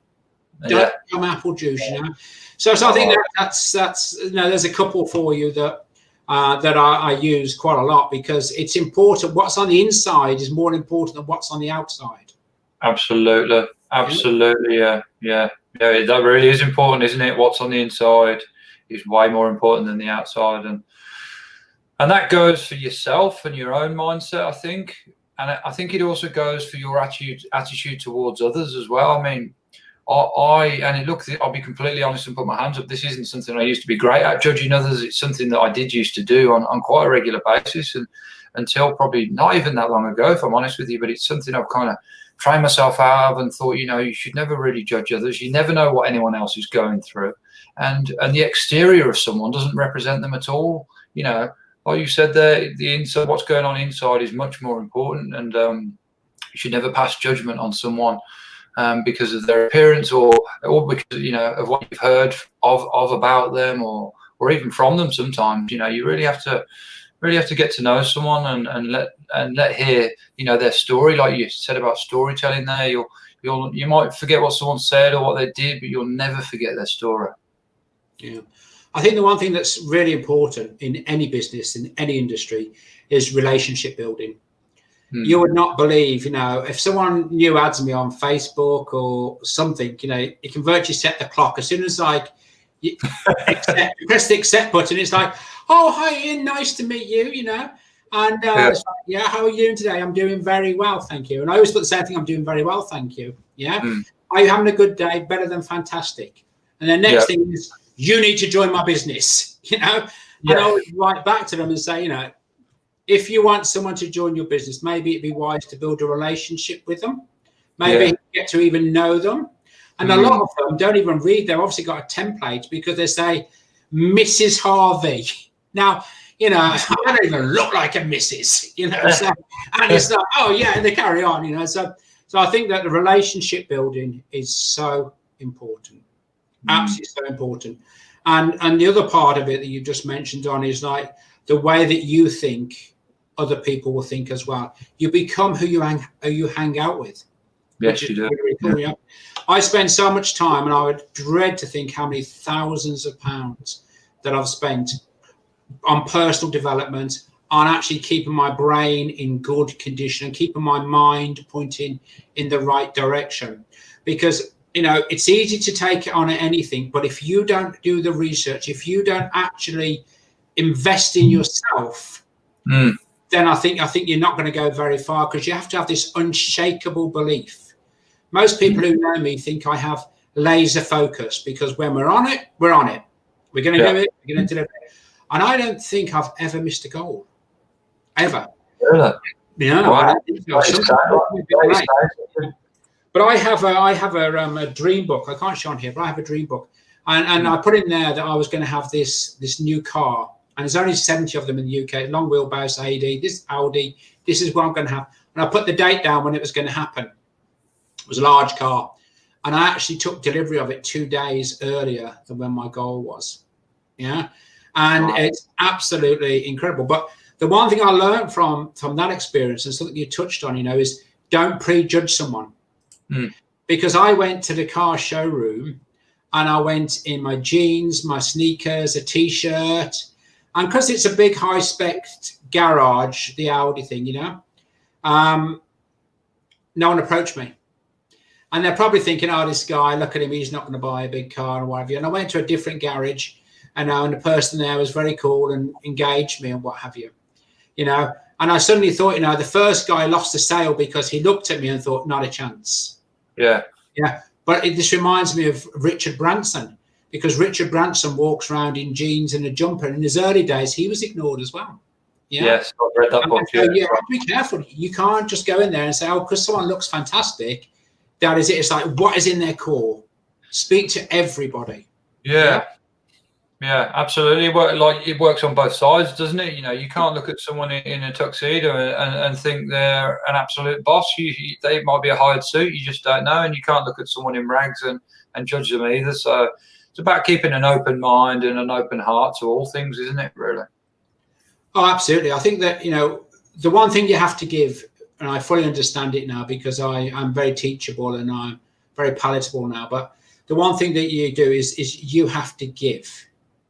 B: Don't become apple juice, you know. So I think that's there's a couple for you that I use quite a lot, because it's important. What's on the inside is more important than what's on the outside.
A: Absolutely. Yeah. That really is important, isn't it? What's on the inside is way more important than the outside, and that goes for yourself and your own mindset, I think, and I think it also goes for your attitude towards others as well. I mean, I'll be completely honest and put my hands up. This isn't something I used to be great at, judging others. It's something that I did used to do on quite a regular basis, and until probably not even that long ago, if I'm honest with you. But it's something I've kind of trained myself out of and thought, you should never really judge others. You never know what anyone else is going through, and the exterior of someone doesn't represent them at all. Like you said there, the inside, what's going on inside, is much more important, and you should never pass judgment on someone because of their appearance, or because of what you've heard of about them, or even from them. Sometimes you really have to get to know someone and let hear their story. Like you said about storytelling there, you might forget what someone said or what they did, but you'll never forget their story.
B: Yeah, I think the one thing that's really important in any business, in any industry, is relationship building. You would not believe, if someone new adds me on Facebook or something, you can virtually set the clock. As soon as you press the accept button, it's like, oh, hi Ian, nice to meet you, and it's like, yeah, how are you doing today? I'm doing very well, thank you. And I always put the same thing, I'm doing very well, thank you. Yeah. Are you having a good day? Better than fantastic. And the next thing is, you need to join my business, And I always write back to them and say, if you want someone to join your business, maybe it'd be wise to build a relationship with them. Maybe get to even know them. And a lot of them don't even read. They've obviously got a template, because they say, Mrs. Harvey. Now, I don't even look like a Mrs., so, and it's like, oh yeah, and they carry on, So I think that the relationship building is so important. Absolutely so important. And the other part of it that you just mentioned on is like the way that you think, other people will think as well. You become who you hang out with.
A: Yes, you do.
B: Really cool, yeah. I spend so much time, and I would dread to think how many thousands of pounds that I've spent on personal development, on actually keeping my brain in good condition and keeping my mind pointing in the right direction. Because it's easy to take on anything, but if you don't do the research, if you don't actually invest in yourself, then I think you're not going to go very far, because you have to have this unshakable belief. Most people who know me think I have laser focus, because when we're on it, we're on it. We're going to do it. We're going to deliver it. And I don't think I've ever missed a goal, ever.
A: Really?
B: Wow. I don't think so. But I have a dream book. I can't show on here, but I have a dream book, and I put in there that I was going to have this new car. And there's only 70 of them in the UK, long wheelbase AD, this Audi, this is what I'm going to have. And I put the date down when it was going to happen. It was a large car. And I actually took delivery of it 2 days earlier than when my goal was. Yeah. And it's absolutely incredible. But the one thing I learned from that experience, and something you touched on, is don't prejudge someone. Because I went to the car showroom, and I went in my jeans, my sneakers, a T-shirt. And because it's a big high-spec garage, the Audi thing, no one approached me. And they're probably thinking, oh, this guy, look at him, he's not going to buy a big car or whatever. And I went to a different garage, and the person there was very cool and engaged me and what have you, And I suddenly thought, the first guy lost the sale because he looked at me and thought, not a chance.
A: Yeah.
B: Yeah. But this reminds me of Richard Branson, because Richard Branson walks around in jeans and a jumper. In his early days, he was ignored as well. Yeah?
A: Yes, I've read that book.
B: So, you have to be careful. You can't just go in there and say, oh, because someone looks fantastic, that is it. It's like, what is in their core? Speak to everybody.
A: Yeah. Yeah, absolutely. It works on both sides, doesn't it? You can't look at someone in a tuxedo and think they're an absolute boss. They might be a hired suit. You just don't know. And you can't look at someone in rags and judge them either. So it's about keeping an open mind and an open heart to all things, isn't it, really?
B: Oh, absolutely. I think that, the one thing you have to give, and I fully understand it now because I'm very teachable and I'm very palatable now, but the one thing that you do is you have to give.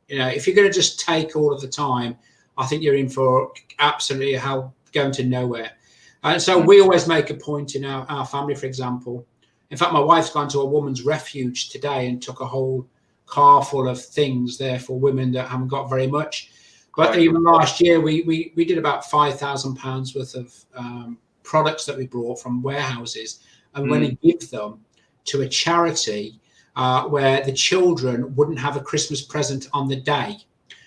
B: If you're going to just take all of the time, I think you're in for absolutely going to nowhere. And so we always make a point in our family, for example. In fact, my wife's gone to a woman's refuge today and took a whole car full of things there for women that haven't got very much. But even last year, we did about £5,000 worth of products that we brought from warehouses and went and give them to a charity where the children wouldn't have a Christmas present on the day.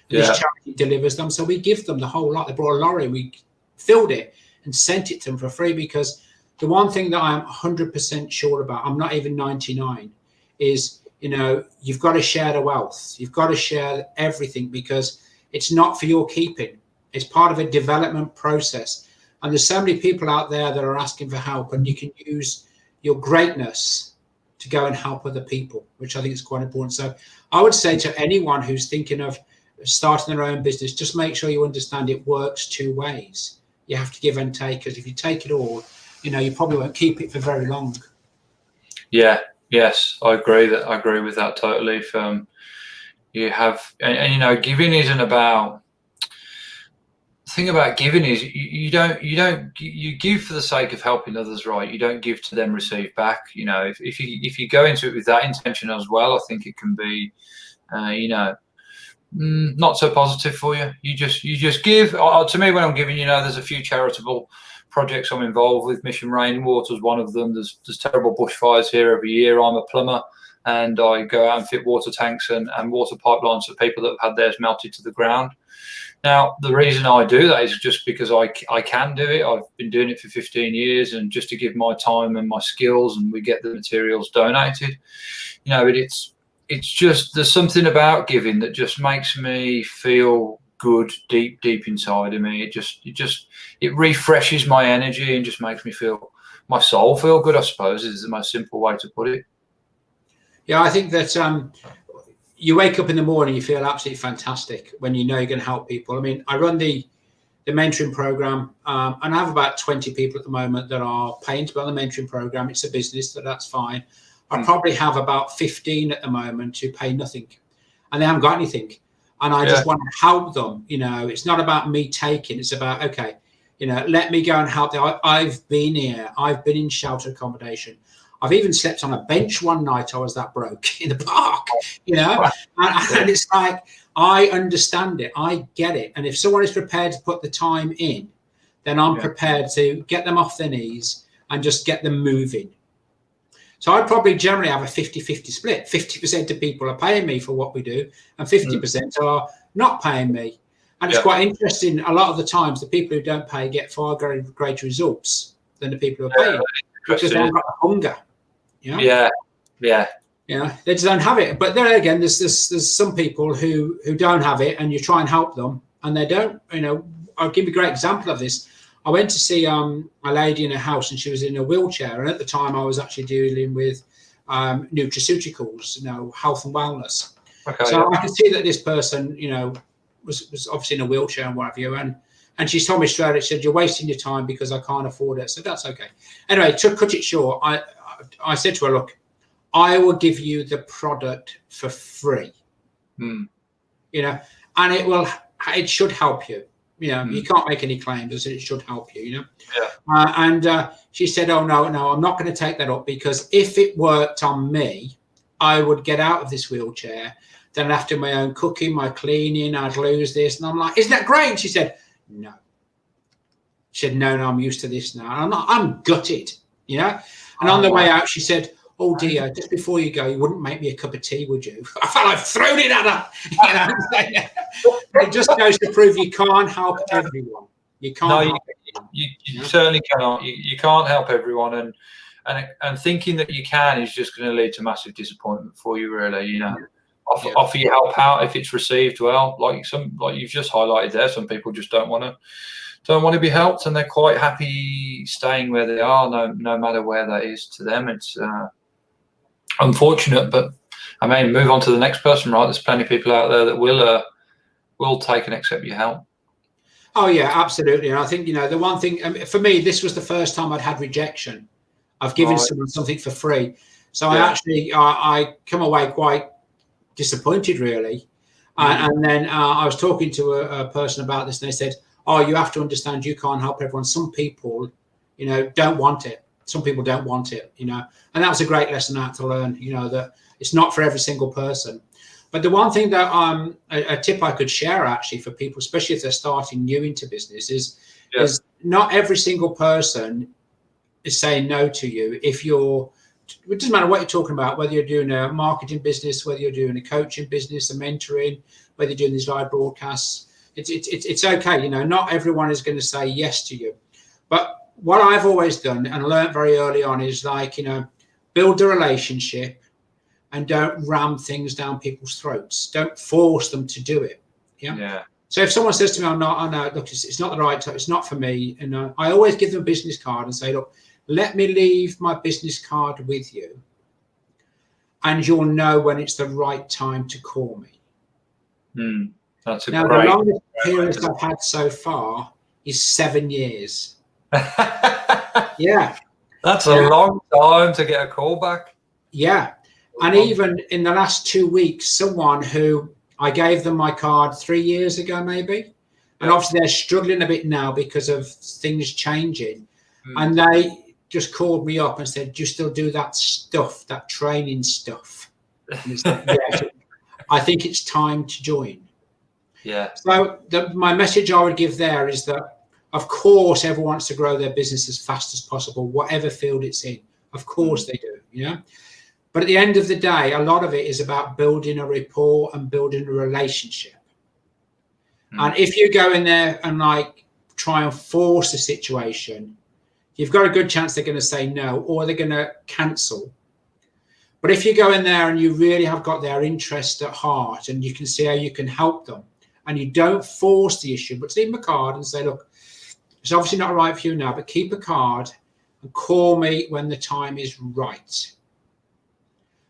B: And this charity delivers them. So we give them the whole lot. They brought a lorry, we filled it and sent it to them for free, because the one thing that I'm 100% sure about, I'm not even 99, is, you've got to share the wealth. You've got to share everything, because it's not for your keeping. It's part of a development process. And there's so many people out there that are asking for help, and you can use your greatness to go and help other people, which I think is quite important. So I would say to anyone who's thinking of starting their own business, just make sure you understand it works two ways. You have to give and take, because if you take it all, you probably won't keep it for very long.
A: Yes, I agree with that totally. If you have, and giving isn't about. The thing about giving is you give for the sake of helping others, right? You don't give to then receive back. If you go into it with that intention as well, I think it can be, not so positive for you. You just give. To me, when I'm giving, there's a few charitable projects I'm involved with. Mission Rainwater is one of them. There's terrible bushfires here every year. I'm a plumber, and I go out and fit water tanks and water pipelines for people that have had theirs melted to the ground. Now, the reason I do that is just because I can do it. I've been doing it for 15 years, and just to give my time and my skills, and we get the materials donated. It's just, there's something about giving that just makes me feel good deep inside of me. It refreshes my energy and just makes me feel, my soul feel good, I suppose, is the most simple way to put it.
B: Yeah, I think that you wake up in the morning, you feel absolutely fantastic when you know you're going to help people. I mean, I run the mentoring program, and I have about 20 people at the moment that are paying to be on the mentoring program. It's a business, so that's fine. I probably have about 15 at the moment who pay nothing, and they haven't got anything. And I just want to help them. It's not about me taking. It's about, okay, let me go and help them. I've been here. I've been in shelter accommodation. I've even slept on a bench one night. I was that broke in the park, and it's like, I understand it. I get it. And if someone is prepared to put the time in, then I'm prepared to get them off their knees and just get them moving. So I probably generally have a 50-50 split. 50% of people are paying me for what we do, and 50% are not paying me. And it's quite interesting. A lot of the times, the people who don't pay get far greater results than the people who are paying, because they haven't got the hunger.
A: Yeah.
B: They just don't have it. But there again, there's some people who don't have it, and you try and help them, and they don't. I'll give you a great example of this. I went to see a lady in a house, and she was in a wheelchair. And at the time, I was actually dealing with nutraceuticals, health and wellness. Okay, so I could see that this person, was obviously in a wheelchair and what have you. And she told me straight out, she said, "You're wasting your time because I can't afford it." So that's okay. Anyway, to cut it short, I said to her, "Look, I will give you the product for free, and it should help you. You can't make any claims. I said it should help you, And she said, "Oh, no, I'm not going to take that up, because if it worked on me, I would get out of this wheelchair. Then I'd have to do my own cooking, my cleaning, I'd lose this." And I'm like, "Isn't that great?" And she said, "No." She said, no, I'm used to this now. And I'm gutted, And on the way out, she said, "Oh dear, just before you go, you wouldn't make me a cup of tea, would you?" I felt like I've thrown it at her. It just goes to prove you can't help everyone. You can't. No,
A: you certainly cannot. You can't help everyone, and thinking that you can is just going to lead to massive disappointment for you. Really, offer your help out if it's received well. Like you've just highlighted there, some people just don't want to be helped, and they're quite happy staying where they are, no matter where that is to them. It's unfortunate, but I mean, move on to the next person, right? There's plenty of people out there that will take and accept your help.
B: Oh yeah, absolutely. And I think, the one thing, for me, this was the first time I'd had rejection. I've given
A: Right.
B: someone something for free. So
A: Yeah.
B: I come away quite disappointed, really. And then I was talking to a person about this, and they said, "Oh, you have to understand, you can't help everyone. Some people, don't want it. Some people don't want it, And that was a great lesson I had to learn, that it's not for every single person. But the one thing that a tip I could share actually for people, especially if they're starting new into business, is not every single person is saying no to you. It doesn't matter what you're talking about, whether you're doing a marketing business, whether you're doing a coaching business, a mentoring, whether you're doing these live broadcasts. It's okay. Not everyone is going to say yes to you. But what I've always done and learned very early on is build a relationship and don't ram things down people's throats. Don't force them to do it. Yeah. So if someone says to me, I know, look, it's not the right time, it's not for me. And I always give them a business card and say, look, let me leave my business card with you, and you'll know when it's the right time to call me.
A: That's
B: now,
A: great.
B: The longest period I've had so far is 7 years. Yeah.
A: That's a long time to get a call back.
B: Yeah. And even in the last 2 weeks, someone who I gave them my card 3 years ago, maybe, and obviously they're struggling a bit now because of things changing. And they just called me up and said, "Do you still do that stuff, that training stuff?" And said, "Yeah, I think it's time to join."
A: Yeah.
B: So my message I would give there is that, of course, everyone wants to grow their business as fast as possible, whatever field it's in. Of course they do, But at the end of the day, a lot of it is about building a rapport and building a relationship. And if you go in there and try and force a situation, you've got a good chance they're going to say no, or they're going to cancel. But if you go in there and you really have got their interest at heart and you can see how you can help them, and you don't force the issue, but leave them a card and say, look, it's obviously not right for you now, but keep a card and call me when the time is right.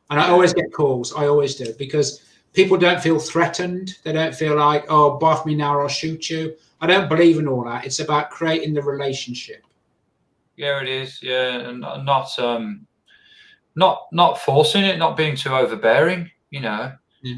B: And I always get calls. I always do, because people don't feel threatened. They don't feel like, oh, barf me now or I'll shoot you. I don't believe in all that. It's about creating the relationship.
A: Yeah, it is. Yeah, and not forcing it, not being too overbearing,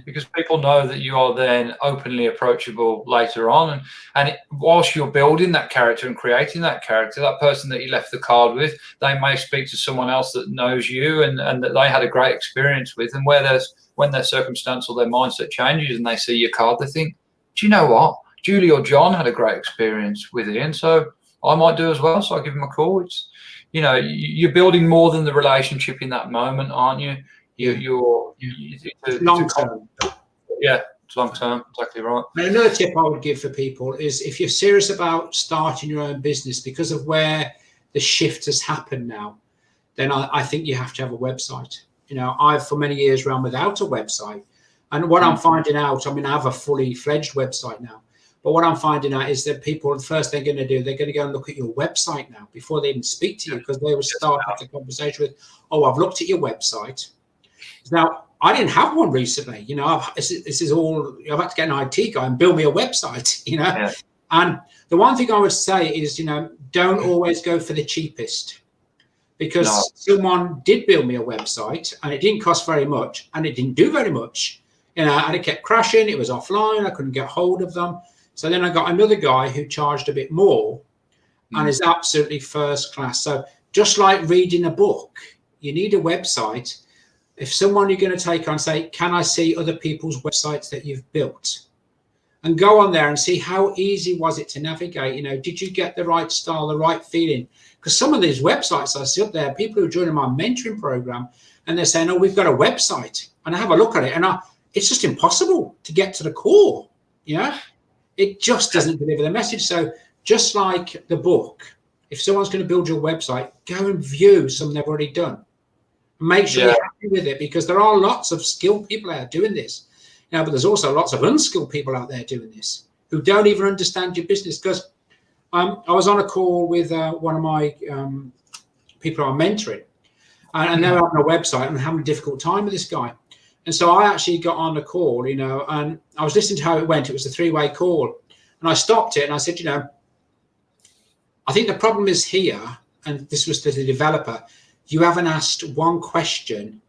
A: because people know that you are then openly approachable later on. And whilst you're building that character and creating that character, that person that you left the card with, they may speak to someone else that knows you and that they had a great experience with. And when their circumstance or their mindset changes and they see your card, they think, do you know what? Julie or John had a great experience with Ian, so I might do as well. So I give them a call. It's, you're building more than the relationship in that moment, aren't you? It's
B: long term.
A: Yeah, it's long term. Exactly right.
B: And another tip I would give for people is, if you're serious about starting your own business, because of where the shift has happened now, then I think you have to have a website. I've for many years ran without a website. And what I'm finding out, I have a fully fledged website now. But what I'm finding out is that people, the first they're going to do, they're going to go and look at your website now before they even speak to you, because they will start the conversation with, "Oh, I've looked at your website." Now, I didn't have one recently. This is all, I've had to get an IT guy and build me a website, And the one thing I would say is, don't always go for the cheapest, because someone did build me a website and it didn't cost very much and it didn't do very much, and it kept crashing. It was offline. I couldn't get hold of them. So then I got another guy who charged a bit more and is absolutely first class. So just like reading a book, you need a website. If someone you're going to take on, say, can I see other people's websites that you've built? And go on there and see how easy was it to navigate. Did you get the right style, the right feeling? Because some of these websites I see up there, people who are joining my mentoring program, and they're saying, "Oh, we've got a website," and I have a look at it, and it's just impossible to get to the core. It just doesn't deliver the message. So just like the book, if someone's going to build your website, go and view something they've already done. Make sure you're happy with it, because there are lots of skilled people out doing this. But there's also lots of unskilled people out there doing this who don't even understand your business. Because I was on a call with one of my people I'm mentoring, and they're on a website and having a difficult time with this guy. And so I actually got on the call, and I was listening to how it went. It was a 3-way call. And And I stopped it and I said, I think the problem is here, and this was to the developer, you haven't asked one question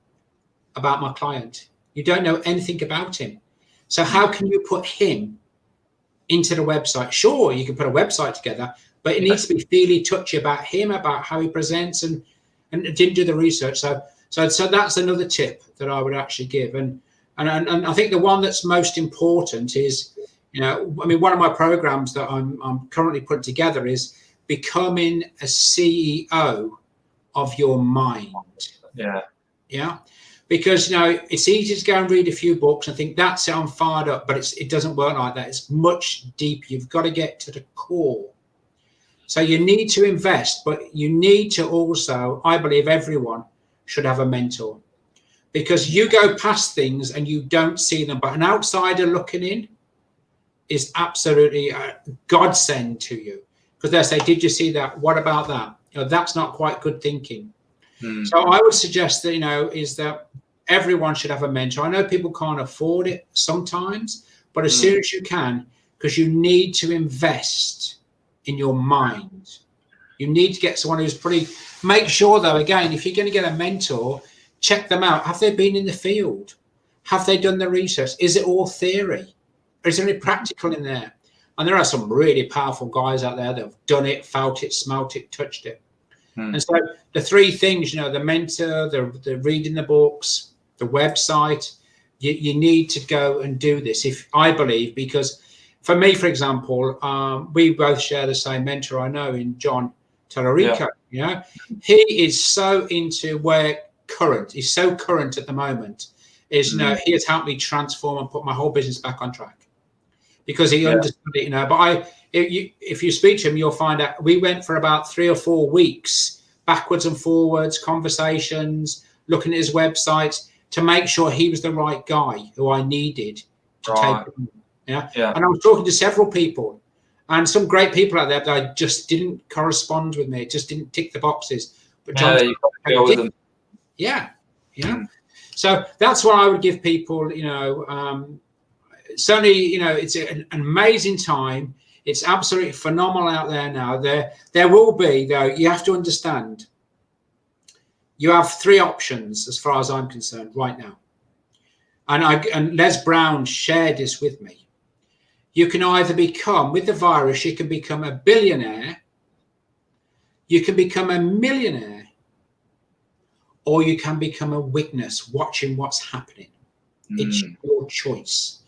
B: about my client. You don't know anything about him. So how can you put him into the website? Sure, you can put a website together, but it needs to be feely touchy about him, about how he presents, and didn't do the research. So that's another tip that I would actually give. And I think the one that's most important is, one of my programs that I'm currently putting together is becoming a CEO of your mind. Yeah. Because it's easy to go and read a few books and think that's it, I'm fired up, but it doesn't work like that. It's much deeper. You've got to get to the core. So you need to invest, but you need to also, I believe everyone should have a mentor, because you go past things and you don't see them, but an outsider looking in is absolutely a godsend to you, because they'll say, did you see that? What about that? That's not quite good thinking. So I would suggest that, is that everyone should have a mentor. I know people can't afford it sometimes, but as soon as you can, because you need to invest in your mind. You need to get someone who's make sure though, again, if you're going to get a mentor, check them out. Have they been in the field? Have they done the research? Is it all theory? Or is there any practical in there? And there are some really powerful guys out there that have done it, felt it, smelt it, touched it. And so the three things, the mentor, the reading the books, the website, you need to go and do this, if I believe, because for me, for example, we both share the same mentor I know in John Tallarico. He is so into he's so current at the moment, he has helped me transform and put my whole business back on track, because he understood it, but if you speak to him, you'll find out we went for about 3 or 4 weeks backwards and forwards, conversations, looking at his website to make sure he was the right guy who I needed to take him. And I was talking to several people, and some great people out there that I just didn't correspond with me, just didn't tick the boxes. But John,
A: you've got to deal with them.
B: So that's what I would give people. Certainly, it's an amazing time. It's absolutely phenomenal out there now. There will be, though, you have to understand, you have 3 options as far as I'm concerned right now. And Les Brown shared this with me. You can either become, with the virus, you can become a billionaire, you can become a millionaire, or you can become a witness watching what's happening. It's your choice.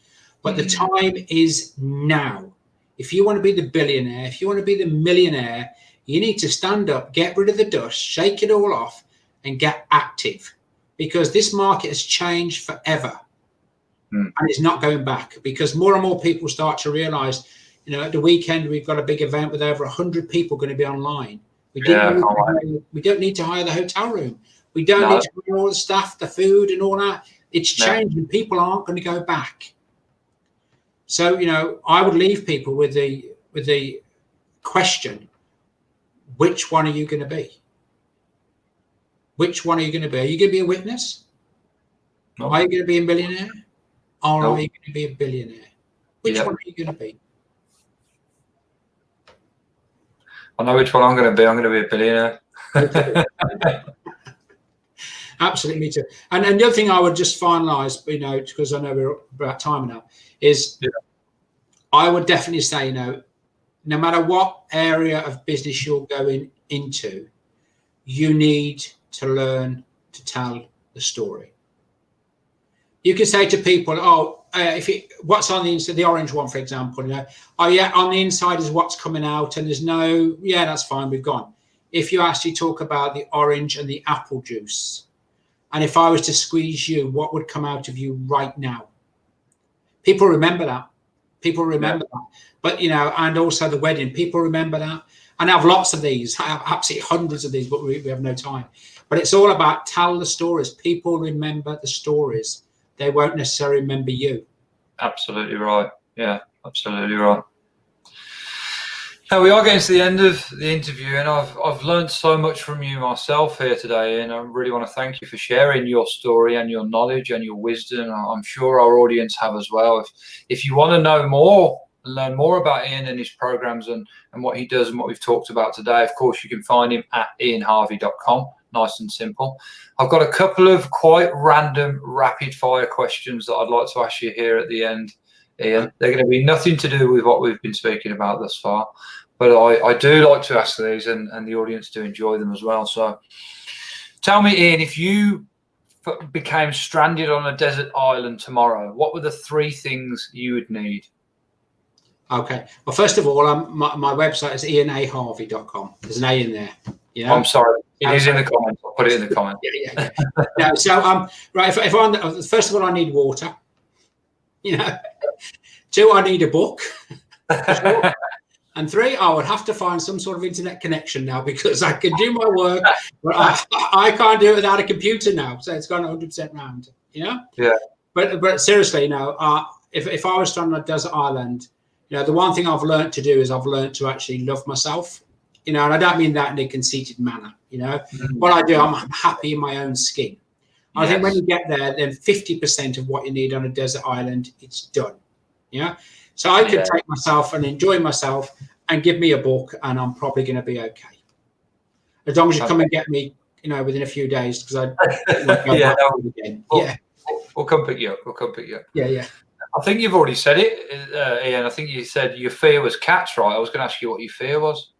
B: But the time is now. If you want to be the billionaire, if you want to be the millionaire, you need to stand up, get rid of the dust, shake it all off, and get active, because this market has changed forever. And it's not going back, because more and more people start to realize, at the weekend, we've got a big event with over 100 people going to be online. We don't need to hire the hotel room. We don't need to hire all the staff, the food and all that. It's changing. People aren't going to go back. So, I would leave people with the question, which one are you going to be? Which one are you going to be? Are you going to be a witness? No. Are you going to be a millionaire? Or are you going to be a billionaire? Which one are you going to be?
A: I know which one I'm going to be. I'm going to be a billionaire.
B: Absolutely, me too. And the other thing I would just finalise, because I know we're about time now, is I would definitely say, no matter what area of business you're going into, you need to learn to tell the story. You can say to people, what's on the inside, the orange one, for example, on the inside is what's coming out, and there's that's fine, we've gone. If you actually talk about the orange and the apple juice, and if I was to squeeze you, what would come out of you right now? People remember that. That. But, and also the wedding, people remember that. And I have lots of these. I have absolutely hundreds of these, but we have no time. But it's all about tell the stories. People remember the stories. They won't necessarily remember you.
A: Absolutely right. Yeah, absolutely right. Now we are getting to the end of the interview, and I've learned so much from you myself here today, and I really want to thank you for sharing your story and your knowledge and your wisdom. I'm sure our audience have as well. If you want to know more, learn more about Ian and his programs and what he does and what we've talked about today, of course, you can find him at ianharvey.com. Nice and simple. I've got a couple of quite random rapid fire questions that I'd like to ask you here at the end, Ian. They're going to be nothing to do with what we've been speaking about thus far, but I do like to ask these, and the audience do enjoy them as well. So tell me, Ian, if you became stranded on a desert island tomorrow, what were the 3 things you would need?
B: Okay. Well, first of all, my website is ianaharvey.com. There's an A in there. Yeah.
A: I'm sorry. It is in the comments. I'll put it in the comments.
B: Yeah. No, so right. If I'm first of all, I need water. 2, I need a book. And 3, I would have to find some sort of internet connection now, because I can do my work, but I can't do it without a computer now. So it's gone 100% round. Yeah. But seriously, if I was on a desert island, the one thing I've learned to do is I've learned to actually love myself. And I don't mean that in a conceited manner. What I do, I'm happy in my own skin. I think when you get there, then 50% of what you need on a desert island, it's done. So I could take myself and enjoy myself and give me a book, and I'm probably going to be okay. As long as you come and get me, within a few days, because again.
A: We'll come pick you up.
B: Yeah.
A: I think you've already said it, Ian. I think you said your fear was cats, right? I was going to ask you what your fear was.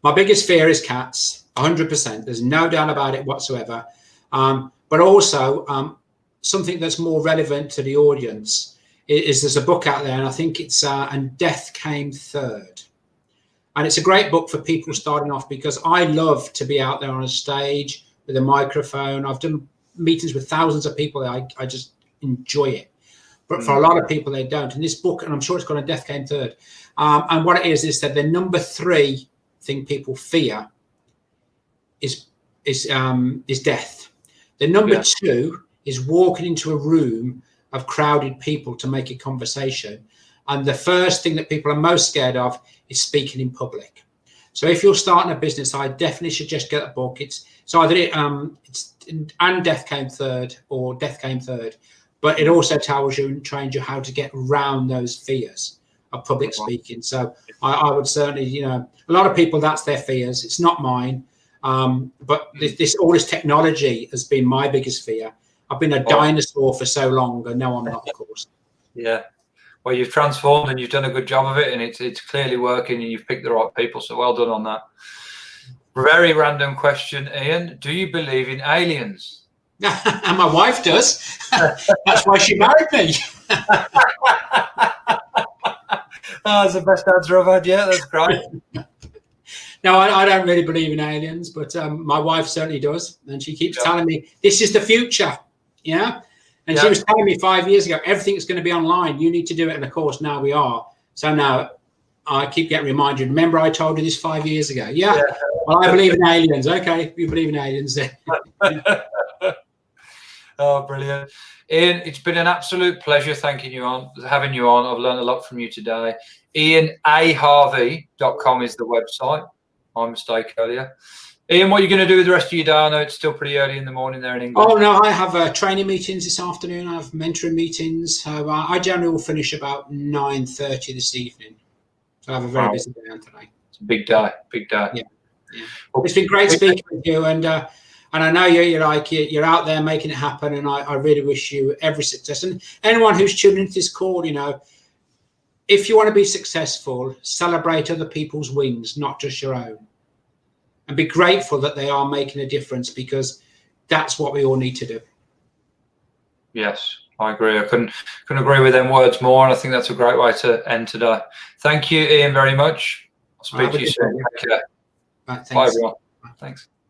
B: My biggest fear is cats, 100%. There's no doubt about it whatsoever. But also something that's more relevant to the audience is there's a book out there, and I think it's And Death Came Third. And it's a great book for people starting off, because I love to be out there on a stage with a microphone. I've done meetings with thousands of people. I just enjoy it. But for a lot of people, they don't. And this book, and I'm sure it's called And Death Came Third. And what it is that the number 3 thing people fear is death. The number 2 is walking into a room of crowded people to make a conversation. And the first thing that people are most scared of is speaking in public. So if you're starting a business, I definitely suggest get a book. It's either it's And Death Came Third or Death Came Third, but it also tells you and trains you how to get around those fears of public speaking. So I would certainly, a lot of people, that's their fears. It's not mine. But all this technology has been my biggest fear. I've been a dinosaur for so long, and no, I'm not, of course.
A: Yeah. Well, you've transformed and you've done a good job of it, and it's clearly working, and you've picked the right people. So well done on that. Very random question, Ian. Do you believe in aliens?
B: And my wife does. That's why she married me.
A: That's the best answer I've had yet. That's great.
B: No, I don't really believe in aliens, but my wife certainly does. And she keeps telling me, this is the future. And she was telling me 5 years ago, everything's going to be online. You need to do it. And of course, now we are. So now I keep getting reminded. Remember, I told you this 5 years ago. Yeah. Well, I believe in aliens. Okay. You believe in aliens then.
A: Oh, brilliant. Ian, it's been an absolute pleasure having you on. I've learned a lot from you today. ianaharvey.com is the website. My mistake earlier. Ian, what are you going to do with the rest of your day? I know it's still pretty early in the morning there in England.
B: Oh, no, I have training meetings this afternoon. I have mentoring meetings. So I generally will finish about 9:30 this evening. So I have a very busy day on today.
A: It's a big day, Yeah.
B: Well, it's been great speaking with you. And I know you're out there making it happen. And I really wish you every success. And anyone who's tuned into this call, if you want to be successful, celebrate other people's wins, not just your own. And be grateful that they are making a difference, because that's what we all need to do.
A: Yes, I agree. I couldn't agree with them words more, and I think that's a great way to end today. Thank you, Ian, very much. I'll speak to you soon. Take care.
B: Right, thanks.
A: Bye, everyone. Thanks.